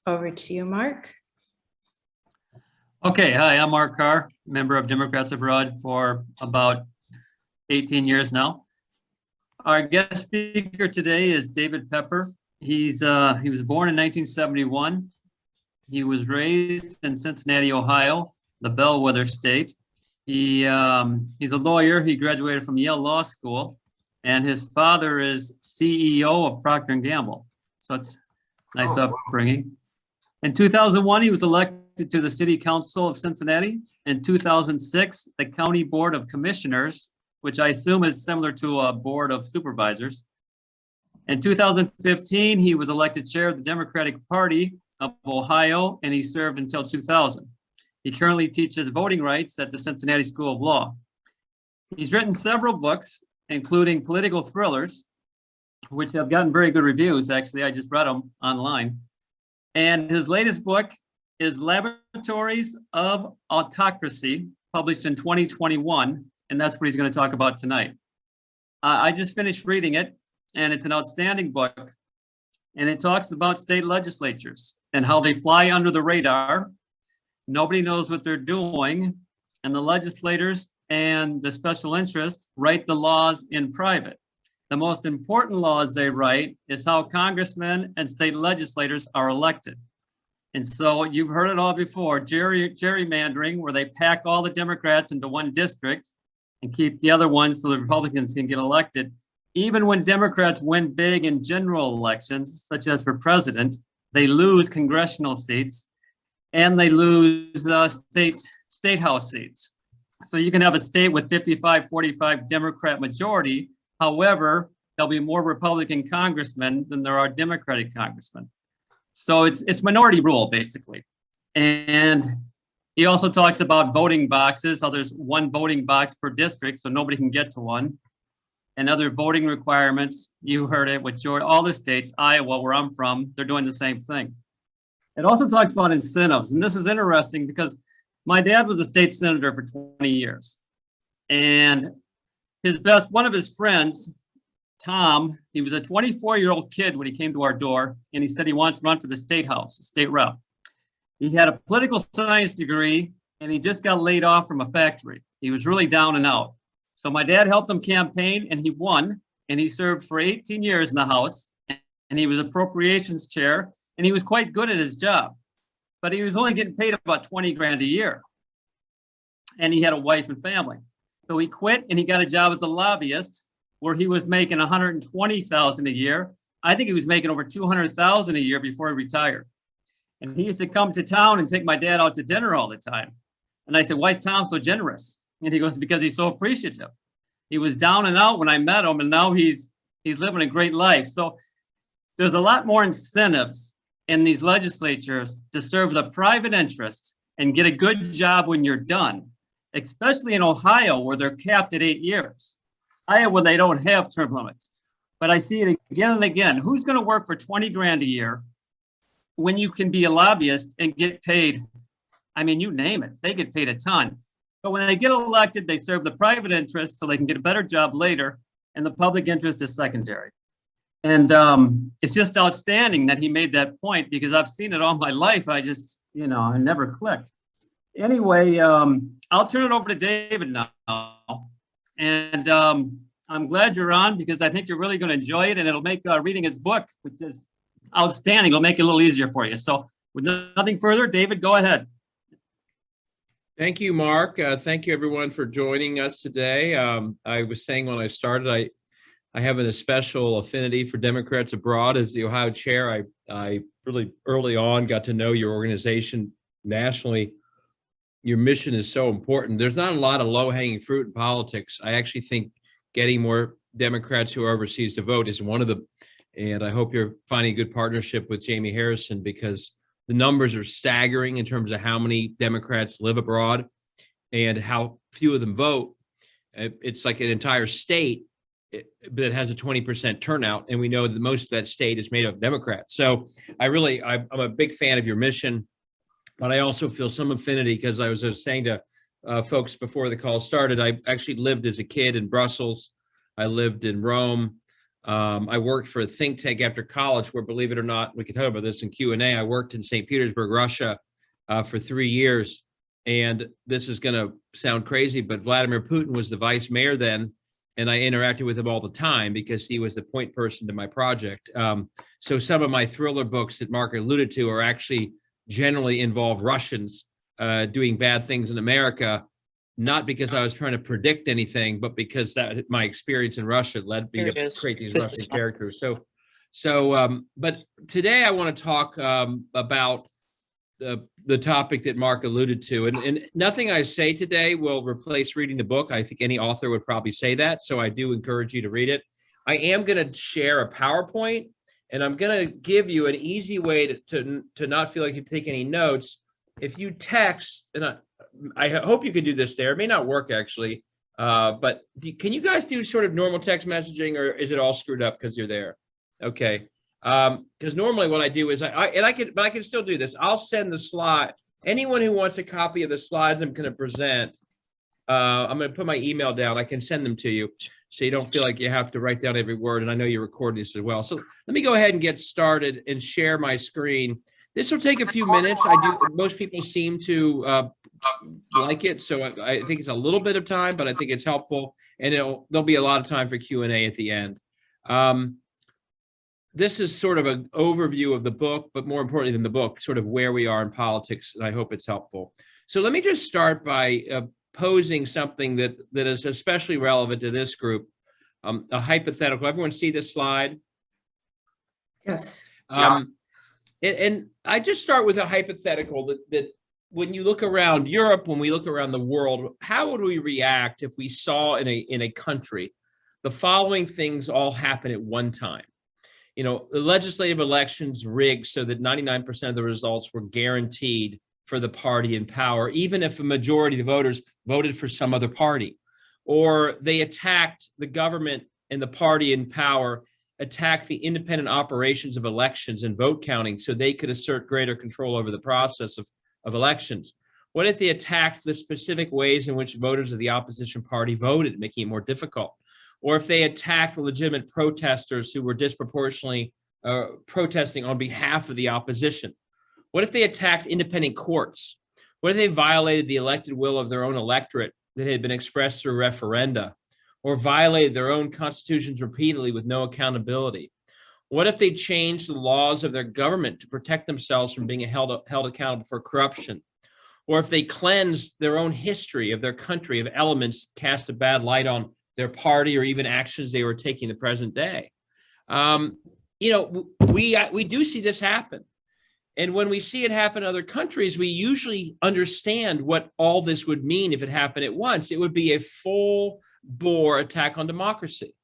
Over to you, Mark. Okay, hi, I'm Mark Carr, member of Democrats Abroad for about 18 years now. Our guest speaker today is David Pepper. He was born in 1971. He was raised in Cincinnati, Ohio, the bellwether state. He's a lawyer. He graduated from Yale Law School, and his father is CEO of Procter & Gamble. So it's a nice upbringing. In 2001, he was elected to the City Council of Cincinnati. In 2006, the County Board of Commissioners, which I assume is similar to a Board of Supervisors. In 2015, he was elected chair of the Democratic Party of Ohio, and he served until 2000. He currently teaches voting rights at the Cincinnati School of Law. He's written several books, including political thrillers, which have gotten very good reviews. Actually, I just read them online. And his latest book is Laboratories of Autocracy, published in 2021, and that's what he's going to talk about tonight. I just finished reading it, and it's an outstanding book, and it talks about state legislatures and how they fly under the radar. Nobody knows what they're doing, and the legislators and the special interests write the laws in private. The most important laws they write is how congressmen and state legislators are elected. And so you've heard it all before, gerrymandering, where they pack all the Democrats into one district and keep the other ones so the Republicans can get elected. Even when Democrats win big in general elections, such as for president, they lose congressional seats and they lose state house seats. So you can have a state with 55-45 Democrat majority. However, there'll be more Republican congressmen than there are Democratic congressmen. So it's minority rule, basically. And he also talks about voting boxes, how there's one voting box per district, so nobody can get to one. And other voting requirements, you heard it with Georgia, all the states, Iowa, where I'm from, they're doing the same thing. It also talks about incentives, and this is interesting because my dad was a state senator for 20 years. And one of his friends, Tom, he was a 24-year-old kid when he came to our door, and he said he wants to run for the state house, state rep. He had a political science degree, and he just got laid off from a factory. He was really down and out. So my dad helped him campaign, and he won, and he served for 18 years in the House, and he was appropriations chair, and he was quite good at his job. But he was only getting paid about 20 grand a year, and he had a wife and family. So he quit, and he got a job as a lobbyist, where he was making $120,000 a year. I think he was making over $200,000 a year before he retired. And he used to come to town and take my dad out to dinner all the time. And I said, why is Tom so generous? And he goes, because he's so appreciative. He was down and out when I met him, and now he's living a great life. So there's a lot more incentives in these legislatures to serve the private interest and get a good job when you're done, especially in Ohio, where they're capped at 8 years. Iowa, they don't have term limits, but I see it again and again. Who's going to work for 20 grand a year when you can be a lobbyist and get paid? I mean, you name it, they get paid a ton. But when they get elected, they serve the private interest so they can get a better job later, and the public interest is secondary. And it's just outstanding that he made that point, because I've seen it all my life. I just, I never clicked. Anyway, I'll turn it over to David now. And I'm glad you're on, because I think you're really going to enjoy it, and it'll make reading his book, which is outstanding. It'll make it a little easier for you. So with nothing further, David, go ahead. Thank you, Mark. Thank you, everyone, for joining us today. I was saying when I started, I have a special affinity for Democrats Abroad. As the Ohio chair, I really early on got to know your organization nationally. Your mission is so important. There's not a lot of low-hanging fruit in politics. I actually think getting more Democrats who are overseas to vote is one of them. And I hope you're finding a good partnership with Jamie Harrison, because the numbers are staggering in terms of how many Democrats live abroad and how few of them vote. It's like an entire state that has a 20% turnout, and we know that most of that state is made up of Democrats. So I'm a big fan of your mission. But I also feel some affinity, because I was saying to folks before the call started, I actually lived as a kid in Brussels. I lived in Rome. I worked for a think tank after college where, believe it or not, we can talk about this in Q&A. I worked in St. Petersburg, Russia for 3 years. And this is going to sound crazy, but Vladimir Putin was the vice mayor then. And I interacted with him all the time because he was the point person to my project. So some of my thriller books that Mark alluded to are actually generally involve Russians doing bad things in America, not because I was trying to predict anything, but because that my experience in Russia led me to create these Russian characters. But today I want to talk about the topic that Mark alluded to, and nothing I say today will replace reading the book. I think any author would probably say that. So I do encourage you to read it. I am going to share a PowerPoint, and I'm going to give you an easy way to not feel like you take any notes. If you text, and I hope you can do this there. It may not work actually, but can you guys do sort of normal text messaging, or is it all screwed up because you're there? Okay. Because normally what I do is I can still do this. I'll send the slide. Anyone who wants a copy of the slides I'm going to present, I'm going to put my email down. I can send them to you so you don't feel like you have to write down every word. And I know you're recording this as well. So let me go ahead and get started and share my screen. This will take a few minutes. Most people seem to like it. So I think it's a little bit of time, but I think it's helpful. And there'll be a lot of time for Q&A at the end. This is sort of an overview of the book, but more importantly than the book, sort of where we are in politics, and I hope it's helpful. So let me just start by posing something that is especially relevant to this group, a hypothetical. Everyone see this slide? Yes. And I just start with a hypothetical that when you look around Europe, when we look around the world, how would we react if we saw in a country the following things all happen at one time? You know, the legislative elections rigged so that 99% of the results were guaranteed for the party in power, even if a majority of the voters voted for some other party. Or they attacked the government and the party in power, attacked the independent operations of elections and vote counting so they could assert greater control over the process of elections. What if they attacked the specific ways in which voters of the opposition party voted, making it more difficult? Or if they attacked the legitimate protesters who were disproportionately protesting on behalf of the opposition? What if they attacked independent courts? What if they violated the elected will of their own electorate that had been expressed through referenda, or violated their own constitutions repeatedly with no accountability? What if they changed the laws of their government to protect themselves from being held accountable for corruption? Or if they cleansed their own history of their country of elements cast a bad light on their party or even actions they were taking the present day? We do see this happen. And when we see it happen in other countries, we usually understand what all this would mean if it happened at once. It would be a full-bore attack on democracy.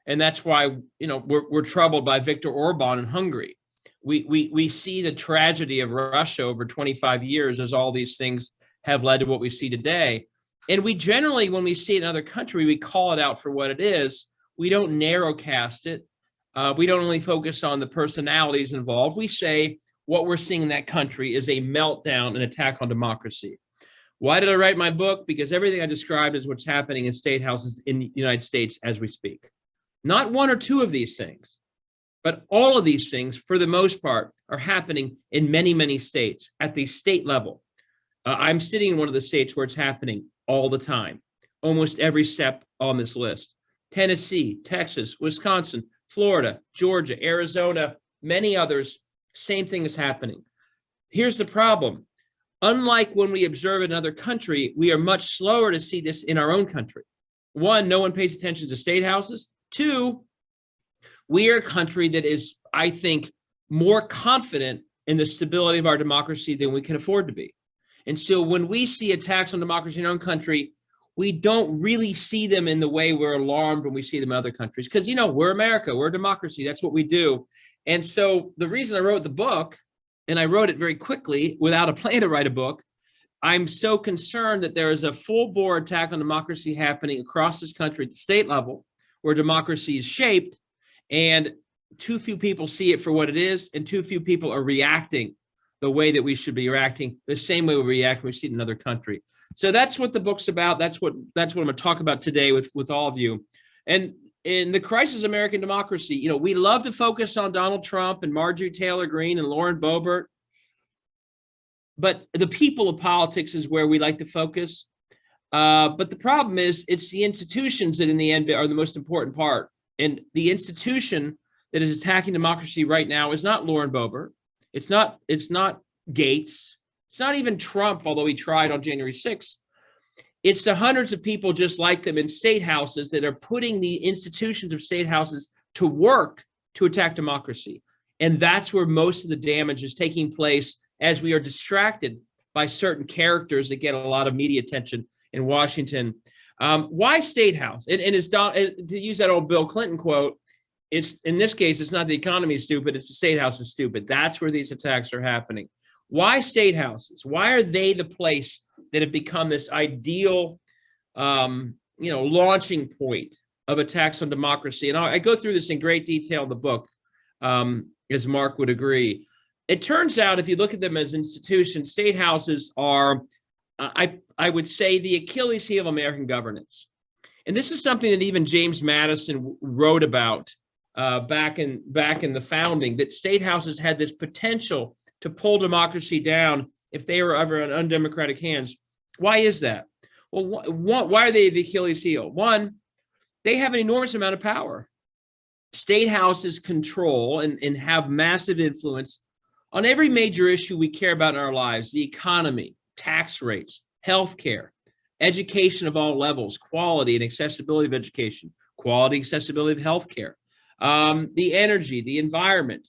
And that's why, we're troubled by Viktor Orban in Hungary. We see the tragedy of Russia over 25 years as all these things have led to what we see today. And we generally, when we see it in another country, we call it out for what it is. We don't narrowcast it. We don't only focus on the personalities involved. We say what we're seeing in that country is a meltdown, an attack on democracy. Why did I write my book? Because everything I described is what's happening in state houses in the United States as we speak. Not one or two of these things, but all of these things, for the most part, are happening in many, many states at the state level. I'm sitting in one of the states where it's happening all the time, almost every step on this list. Tennessee, Texas, Wisconsin, Florida, Georgia, Arizona, many others, same thing is happening. Here's the problem. Unlike when we observe in another country, we are much slower to see this in our own country. One, no one pays attention to state houses. Two, we are a country that is, I think, more confident in the stability of our democracy than we can afford to be. And so when we see attacks on democracy in our own country, we don't really see them in the way we're alarmed when we see them in other countries. Because, we're America, we're a democracy, that's what we do. And so the reason I wrote the book, and I wrote it very quickly without a plan to write a book, I'm so concerned that there is a full-bore attack on democracy happening across this country at the state level, where democracy is shaped, and too few people see it for what it is, and too few people are reacting the way that we should be reacting, the same way we react when we see it in another country. So that's what the book's about. That's what I'm going to talk about today with all of you. And in the crisis of American democracy, you know, we love to focus on Donald Trump and Marjorie Taylor Greene and Lauren Boebert, but the people of politics is where we like to focus. But the problem is, it's the institutions that in the end are the most important part. And the institution that is attacking democracy right now is not Lauren Boebert. It's not Gates. It's not even Trump, although he tried on January 6th. It's the hundreds of people just like them in state houses that are putting the institutions of state houses to work to attack democracy. And that's where most of the damage is taking place, as we are distracted by certain characters that get a lot of media attention in Washington. Why state house? And it's to use that old Bill Clinton quote, it's in this case, it's not the economy is stupid, it's the state house is stupid. That's where these attacks are happening. Why state houses? Why are they the place that have become this ideal, launching point of attacks on democracy? And I go through this in great detail in the book, as Mark would agree. It turns out, if you look at them as institutions, state houses are, I would say, the Achilles heel of American governance. And this is something that even James Madison wrote about back in the founding, that state houses had this potential to pull democracy down if they were ever in undemocratic hands. Why is that? Well, why are they the Achilles heel? One, they have an enormous amount of power. State houses control and have massive influence on every major issue we care about in our lives: the economy, tax rates, healthcare, education of all levels, quality and accessibility of education, quality, accessibility of healthcare, the energy, the environment,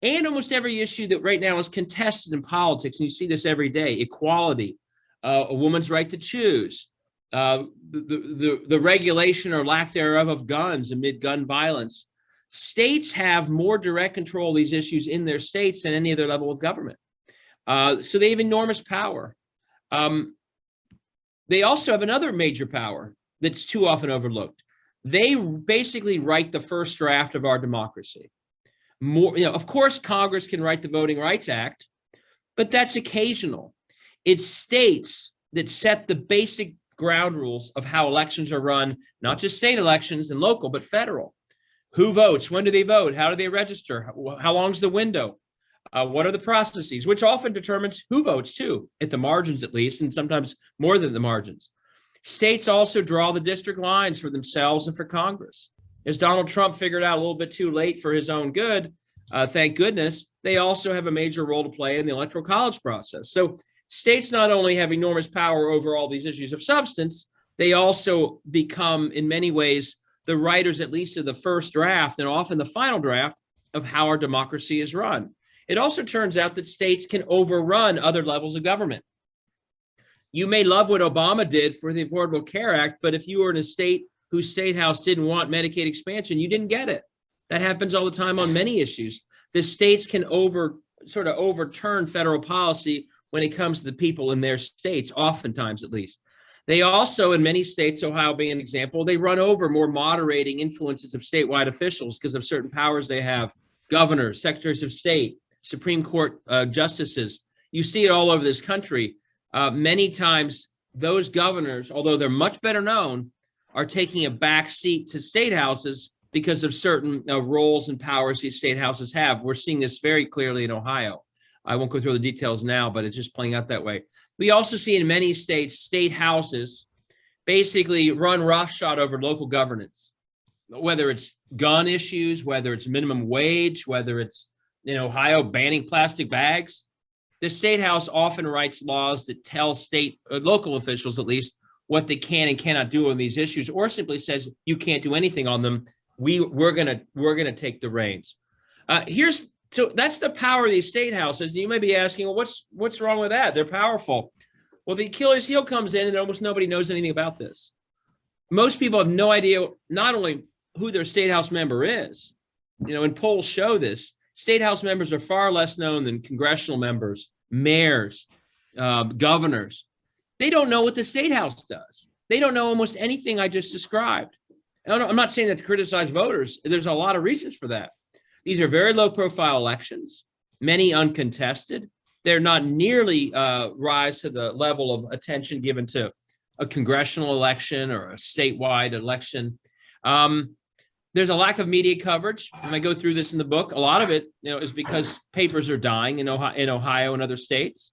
and almost every issue that right now is contested in politics. And you see this every day: equality, a woman's right to choose, the regulation or lack thereof of guns amid gun violence. States have more direct control of these issues in their states than any other level of government. So they have enormous power. They also have another major power that's too often overlooked. They basically write the first draft of our democracy. Of course, Congress can write the Voting Rights Act, but that's occasional. It's states that set the basic ground rules of how elections are run, not just state elections and local, but federal. Who votes? When do they vote? How do they register? How long is the window? What are the processes? Which often determines who votes too, at the margins at least, and sometimes more than the margins. States also draw the district lines for themselves and for Congress. As Donald Trump figured out a little bit too late for his own good, thank goodness, they also have a major role to play in the electoral college process. So states not only have enormous power over all these issues of substance, they also become, in many ways, the writers, at least of the first draft and often the final draft of how our democracy is run. It also turns out that states can overrun other levels of government. You may love what Obama did for the Affordable Care Act, but if you were in a state whose state house didn't want Medicaid expansion, you didn't get it. That happens all the time on many issues. The states can overturn federal policy when it comes to the people in their states, oftentimes at least. They also, in many states, Ohio being an example, they run over more moderating influences of statewide officials because of certain powers they have: governors, secretaries of state, Supreme Court justices. You see it all over this country. Many times those governors, although they're much better known, are taking a back seat to state houses because of certain roles and powers these state houses have. We're seeing this very clearly in Ohio. I won't go through the details now, but it's just playing out that way. We also see in many states, state houses basically run roughshod over local governance, whether it's gun issues, whether it's minimum wage, whether it's in Ohio banning plastic bags. The state house often writes laws that tell state local officials, at least, what they can and cannot do on these issues, or simply says you can't do anything on them. We're gonna take the reins. So that's the power of these state houses. You may be asking, well, what's wrong with that? They're powerful. Well, the Achilles heel comes in, and almost nobody knows anything about this. Most people have no idea not only who their state house member is, and polls show this. State house members are far less known than congressional members, mayors, governors. They don't know what the state house does. They don't know almost anything I just described. And I'm not saying that to criticize voters. There's a lot of reasons for that. These are very low profile elections, many uncontested. They're not nearly rise to the level of attention given to a congressional election or a statewide election. There's a lack of media coverage, and I go through this in the book. A lot of it, is because papers are dying in Ohio and other states.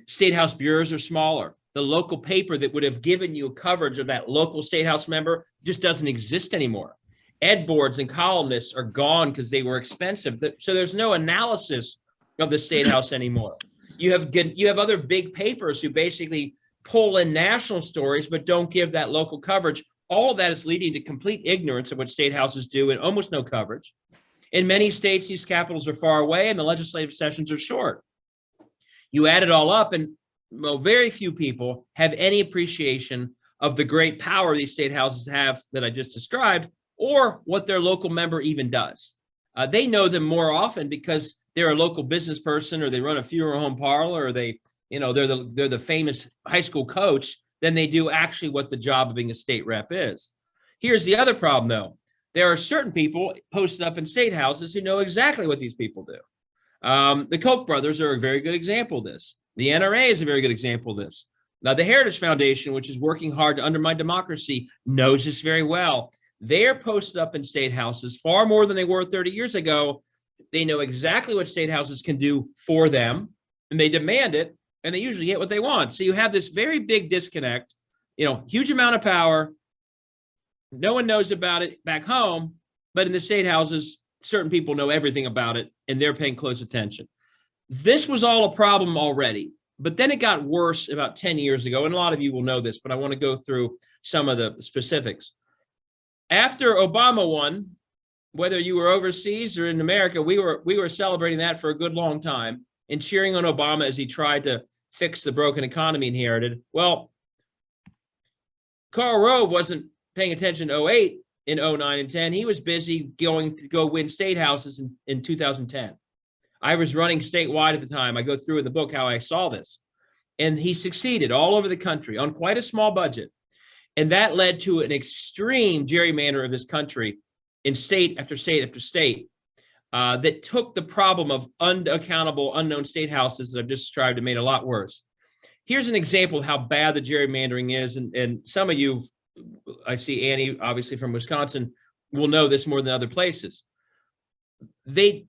State house bureaus are smaller. The local paper that would have given you coverage of that local state house member just doesn't exist anymore. Ed boards and columnists are gone because they were expensive. So there's no analysis of the state house anymore. You have other big papers who basically pull in national stories but don't give that local coverage. All of that is leading to complete ignorance of what state houses do and almost no coverage. In many states, these capitals are far away and the legislative sessions are short. You add it all up, and very few people have any appreciation of the great power these state houses have that I just described, or what their local member even does. They know them more often because they're a local business person, or they run a funeral home parlor, or they're the famous high school coach, than they do actually what the job of being a state rep is. Here's the other problem, though. There are certain people posted up in state houses who know exactly what these people do. The Koch brothers are a very good example of this. The NRA is a very good example of this. Now, the Heritage Foundation, which is working hard to undermine democracy, knows this very well. They're posted up in state houses far more than they were 30 years ago. They know exactly what state houses can do for them, and they demand it, and they usually get what they want. So you have this very big disconnect, huge amount of power. No one knows about it back home, but in the state houses, certain people know everything about it, and they're paying close attention. This was all a problem already, but then it got worse about 10 years ago, and a lot of you will know this, but I want to go through some of the specifics. After Obama won, whether you were overseas or in America, we were celebrating that for a good long time and cheering on Obama as he tried to fix the broken economy inherited. Well, Karl Rove wasn't paying attention to 08 in 09 and 10. He was busy going to go win state houses in 2010. I was running statewide at the time. I go through in the book how I saw this. And he succeeded all over the country on quite a small budget. And that led to an extreme gerrymander of this country in state after state after state that took the problem of unaccountable, unknown state houses that I've just described and made a lot worse. Here's an example of how bad the gerrymandering is. And some of you, I see Annie, obviously from Wisconsin, will know this more than other places. They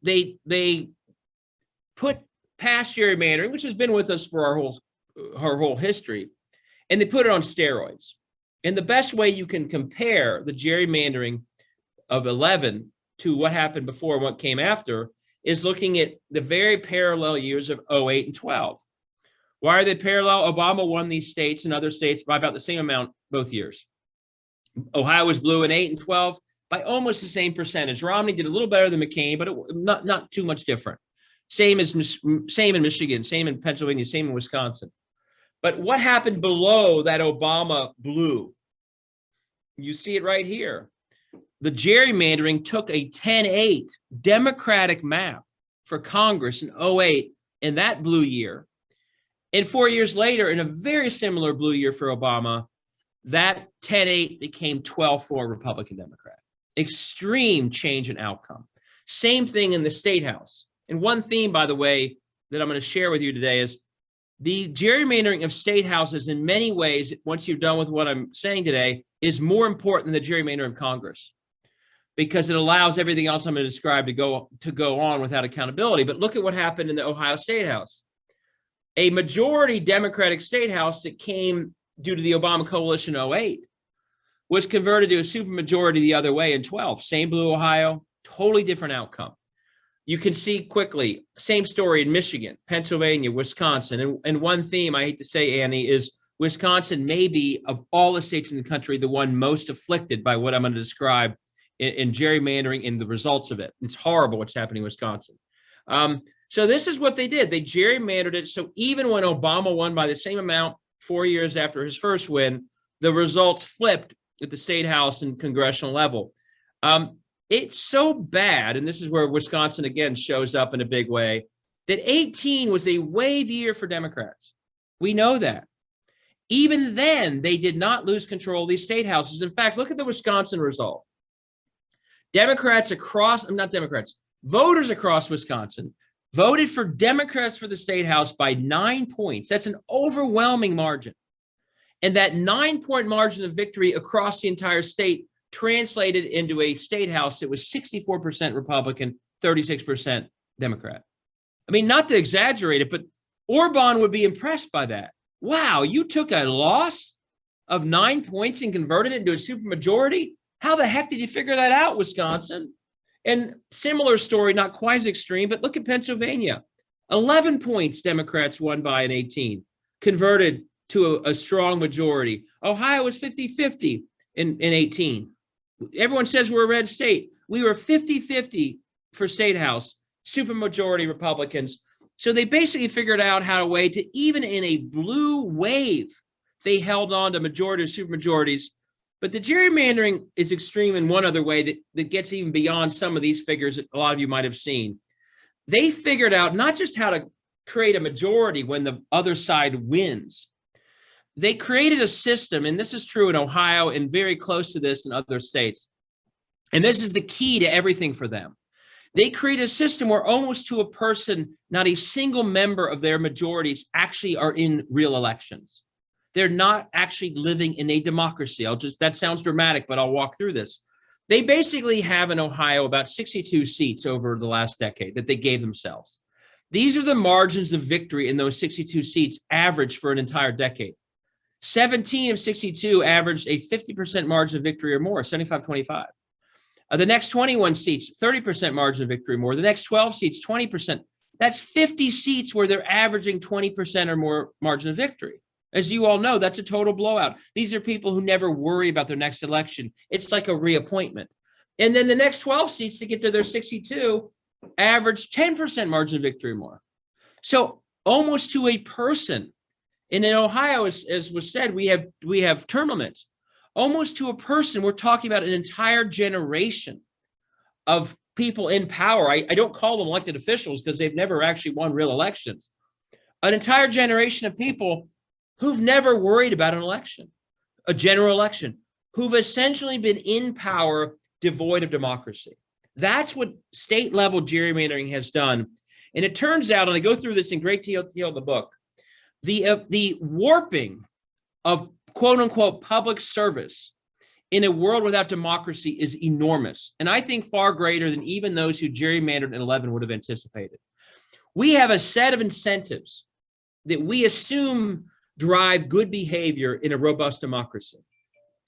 put past gerrymandering, which has been with us for our whole history, and they put it on steroids. And the best way you can compare the gerrymandering of 11 to what happened before and what came after is looking at the very parallel years of 08 and 12. Why are they parallel? Obama won these states and other states by about the same amount both years. Ohio was blue in 8 and 12 by almost the same percentage. Romney did a little better than McCain, but not too much different. Same in Michigan, same in Pennsylvania, same in Wisconsin. But what happened below that Obama blue? You see it right here. The gerrymandering took a 10-8 Democratic map for Congress in 08 in that blue year. And 4 years later, in a very similar blue year for Obama, that 10-8 became 12-4 Republican Democrat. Extreme change in outcome. Same thing in the state house. And one theme, by the way, that I'm going to share with you today is the gerrymandering of state houses in many ways, once you're done with what I'm saying today, is more important than the gerrymandering of Congress because it allows everything else I'm going to describe to go on without accountability. But look at what happened in the Ohio State House. A majority Democratic state house that came due to the Obama coalition 08 was converted to a supermajority the other way in 12. Same blue Ohio, totally different outcome. You can see quickly, same story in Michigan, Pennsylvania, Wisconsin. And one theme, I hate to say, Annie, is Wisconsin may be, of all the states in the country, the one most afflicted by what I'm going to describe in gerrymandering and the results of it. It's horrible what's happening in Wisconsin. So this is what they did. They gerrymandered it. So even when Obama won by the same amount 4 years after his first win, the results flipped at the state house and congressional level. It's so bad, and this is where Wisconsin again shows up in a big way, that 18 was a wave year for Democrats. We know that. Even then, they did not lose control of these state houses. In fact, look at the Wisconsin result. Voters across Wisconsin voted for Democrats for the state house by 9 points. That's an overwhelming margin. And that 9-point margin of victory across the entire state translated into a state house that was 64% Republican, 36% Democrat. I mean, not to exaggerate it, but Orban would be impressed by that. Wow, you took a loss of 9 points and converted it into a supermajority? How the heck did you figure that out, Wisconsin? And similar story, not quite as extreme, but look at Pennsylvania. 11 points Democrats won by in 18, converted to a strong majority. Ohio was 50-50 in 18. Everyone says we're a red state. We were 50-50 for state house, supermajority Republicans. So they basically figured out how to way to, even in a blue wave, they held on to majority or supermajorities. But the gerrymandering is extreme in one other way that gets even beyond some of these figures that a lot of you might have seen. They figured out not just how to create a majority when the other side wins. They created a system, and this is true in Ohio and very close to this in other states. And this is the key to everything for them. They created a system where almost to a person, not a single member of their majorities actually are in real elections. They're not actually living in a democracy. That sounds dramatic, but I'll walk through this. They basically have in Ohio about 62 seats over the last decade that they gave themselves. These are the margins of victory in those 62 seats average for an entire decade. 17 of 62 averaged a 50% margin of victory or more, 75-25. The next 21 seats, 30% margin of victory or more. The next 12 seats, 20%. That's 50 seats where they're averaging 20% or more margin of victory. As you all know, that's a total blowout. These are people who never worry about their next election. It's like a reappointment. And then the next 12 seats to get to their 62 average 10% margin of victory or more. So almost to a person. And in Ohio, as was said, we have term limits. Almost to a person, we're talking about an entire generation of people in power. I don't call them elected officials because they've never actually won real elections. An entire generation of people who've never worried about an election, a general election, who've essentially been in power devoid of democracy. That's what state level gerrymandering has done. And it turns out, and I go through this in great detail in the book, the warping of quote unquote public service in a world without democracy is enormous. And I think far greater than even those who gerrymandered in 11 would have anticipated. We have a set of incentives that we assume drive good behavior in a robust democracy.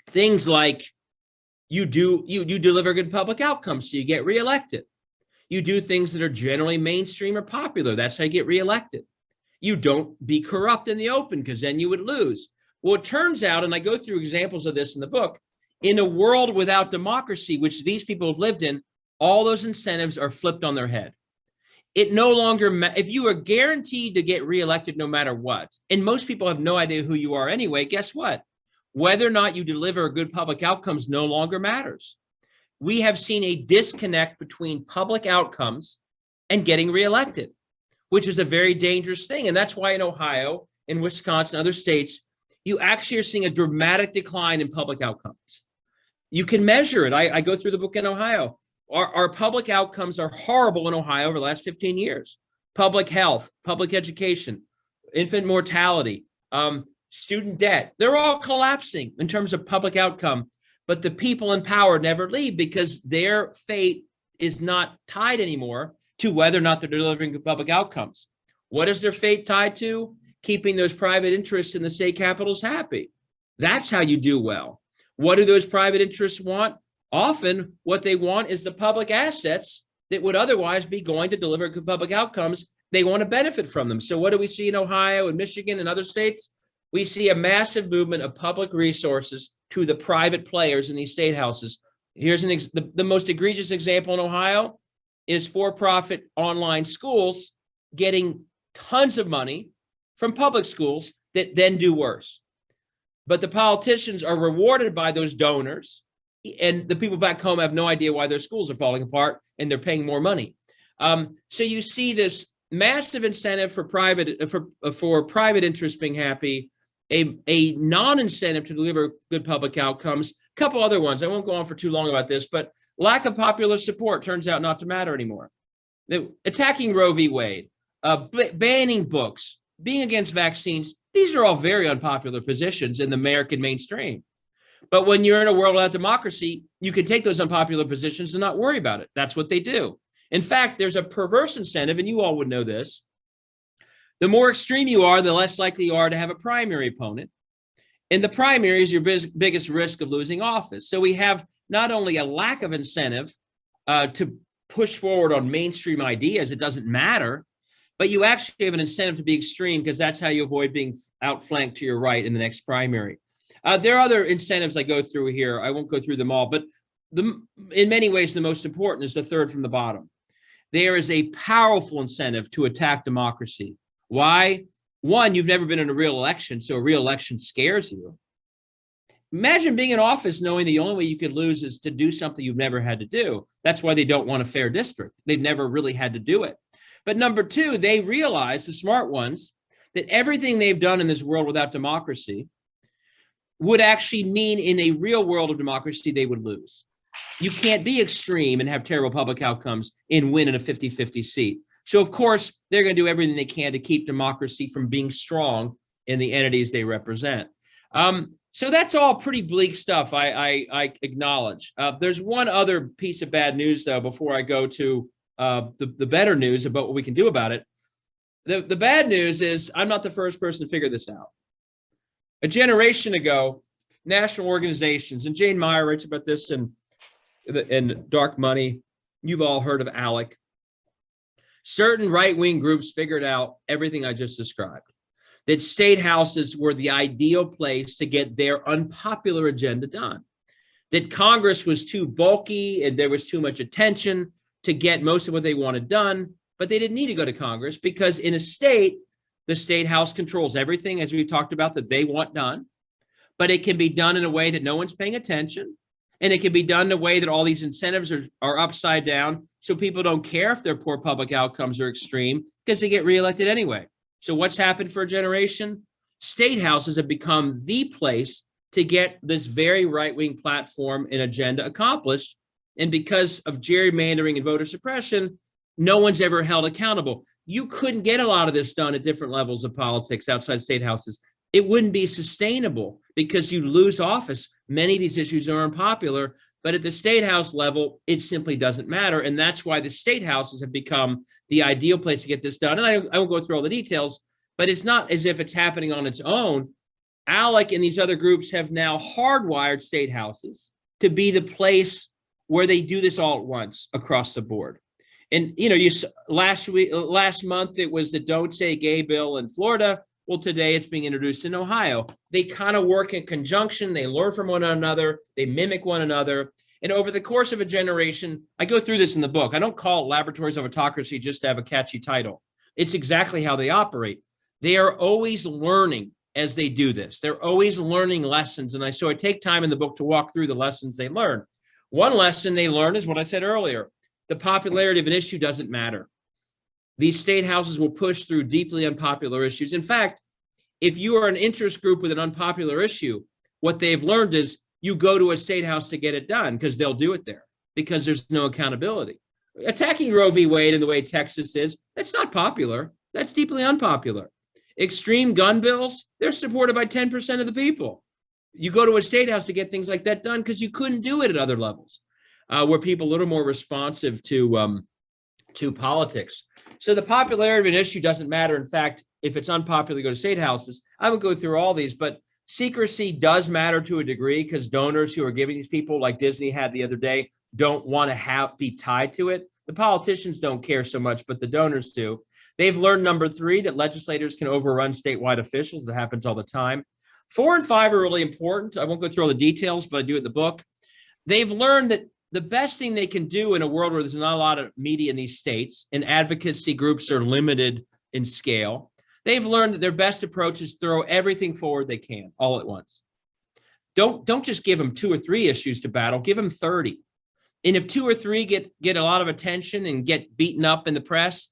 Things like you deliver good public outcomes, so you get reelected. You do things that are generally mainstream or popular. That's how you get reelected. You don't be corrupt in the open because then you would lose. Well, it turns out, and I go through examples of this in the book, in a world without democracy, which these people have lived in, all those incentives are flipped on their head. It no longer, if you are guaranteed to get reelected no matter what, and most people have no idea who you are anyway, guess what? Whether or not you deliver good public outcomes no longer matters. We have seen a disconnect between public outcomes and getting reelected, which is a very dangerous thing. And that's why in Ohio, in Wisconsin, other states, you actually are seeing a dramatic decline in public outcomes. You can measure it. I go through the book in Ohio. Our public outcomes are horrible in Ohio over the last 15 years. Public health, public education, infant mortality, student debt, they're all collapsing in terms of public outcome. But the people in power never leave because their fate is not tied anymore to whether or not they're delivering good public outcomes. What is their fate tied to? Keeping those private interests in the state capitals happy. That's how you do well. What do those private interests want? Often what they want is the public assets that would otherwise be going to deliver good public outcomes. They want to benefit from them. So what do we see in Ohio and Michigan and other states? We see a massive movement of public resources to the private players in these state houses. Here's the most egregious example in Ohio is for-profit online schools getting tons of money from public schools that then do worse. But the politicians are rewarded by those donors, and the people back home have no idea why their schools are falling apart and they're paying more money. So you see this massive incentive for private interests being happy, a non-incentive to deliver good public outcomes. A couple other ones. I won't go on for too long about this, but lack of popular support turns out not to matter anymore. Attacking Roe v. Wade, banning books, being against vaccines, these are all very unpopular positions in the American mainstream. But when you're in a world without democracy, you can take those unpopular positions and not worry about it. That's what they do. In fact, there's a perverse incentive, and you all would know this. The more extreme you are, the less likely you are to have a primary opponent. And the primary is your biggest risk of losing office. So we have not only a lack of incentive to push forward on mainstream ideas, it doesn't matter, but you actually have an incentive to be extreme because that's how you avoid being outflanked to your right in the next primary. There are other incentives I go through here. I won't go through them all, but in many ways, the most important is the third from the bottom. There is a powerful incentive to attack democracy. Why? One, you've never been in a real election, so a real election scares you. Imagine being in office knowing the only way you could lose is to do something you've never had to do. That's why they don't want a fair district. They've never really had to do it. But number two, they realize, the smart ones, that everything they've done in this world without democracy would actually mean in a real world of democracy, they would lose. You can't be extreme and have terrible public outcomes and win in a 50-50 seat. So, of course, they're going to do everything they can to keep democracy from being strong in the entities they represent. So that's all pretty bleak stuff, I acknowledge. There's one other piece of bad news, though, before I go to the better news about what we can do about it. The bad news is I'm not the first person to figure this out. A generation ago, national organizations, and Jane Meyer writes about this in Dark Money. You've all heard of ALEC. Certain right-wing groups figured out everything I just described, that state houses were the ideal place to get their unpopular agenda done, that Congress was too bulky and there was too much attention to get most of what they wanted done, but they didn't need to go to Congress because in a state, the state house controls everything, as we've talked about, that they want done, but it can be done in a way that no one's paying attention. And it can be done in a way that all these incentives are upside down, so people don't care if their poor public outcomes are extreme because they get reelected anyway. So what's happened for a generation? State houses have become the place to get this very right-wing platform and agenda accomplished. And because of gerrymandering and voter suppression, no one's ever held accountable. You couldn't get a lot of this done at different levels of politics outside state houses. It wouldn't be sustainable because you lose office. Many of these issues are unpopular, but at the state house level, it simply doesn't matter. And that's why the state houses have become the ideal place to get this done. And I won't go through all the details, but it's not as if it's happening on its own. ALEC and these other groups have now hardwired state houses to be the place where they do this all at once across the board. And, you know, last month, it was the Don't Say Gay bill in Florida. Well, today it's being introduced in Ohio. They kind of work in conjunction. They learn from one another. They mimic one another. And over the course of a generation, I go through this in the book. I don't call it Laboratories of Autocracy just to have a catchy title. It's exactly how they operate. They are always learning as they do this. They're always learning lessons. And so I take time in the book to walk through the lessons they learn. One lesson they learn is what I said earlier. The popularity of an issue doesn't matter. These state houses will push through deeply unpopular issues. In fact, if you are an interest group with an unpopular issue, what they've learned is you go to a state house to get it done because they'll do it there because there's no accountability. Attacking Roe v. Wade in the way Texas is, that's not popular. That's deeply unpopular. Extreme gun bills, they're supported by 10% of the people. You go to a state house to get things like that done because you couldn't do it at other levels where people are a little more responsive to politics. So the popularity of an issue doesn't matter. In fact, if it's unpopular, go to state houses. I would go through all these, but secrecy does matter to a degree because donors who are giving these people, like Disney had the other day, don't want to be tied to it. The politicians don't care so much, but the donors do. They've learned, number three, that legislators can overrun statewide officials. That happens all the time. 4 and 5 are really important. I won't go through all the details, but I do it in the book. They've learned that the best thing they can do in a world where there's not a lot of media in these states and advocacy groups are limited in scale, they've learned that their best approach is throw everything forward they can all at once. Don't just give them 2 or 3 issues to battle, give them 30. And if 2 or 3 get a lot of attention and get beaten up in the press,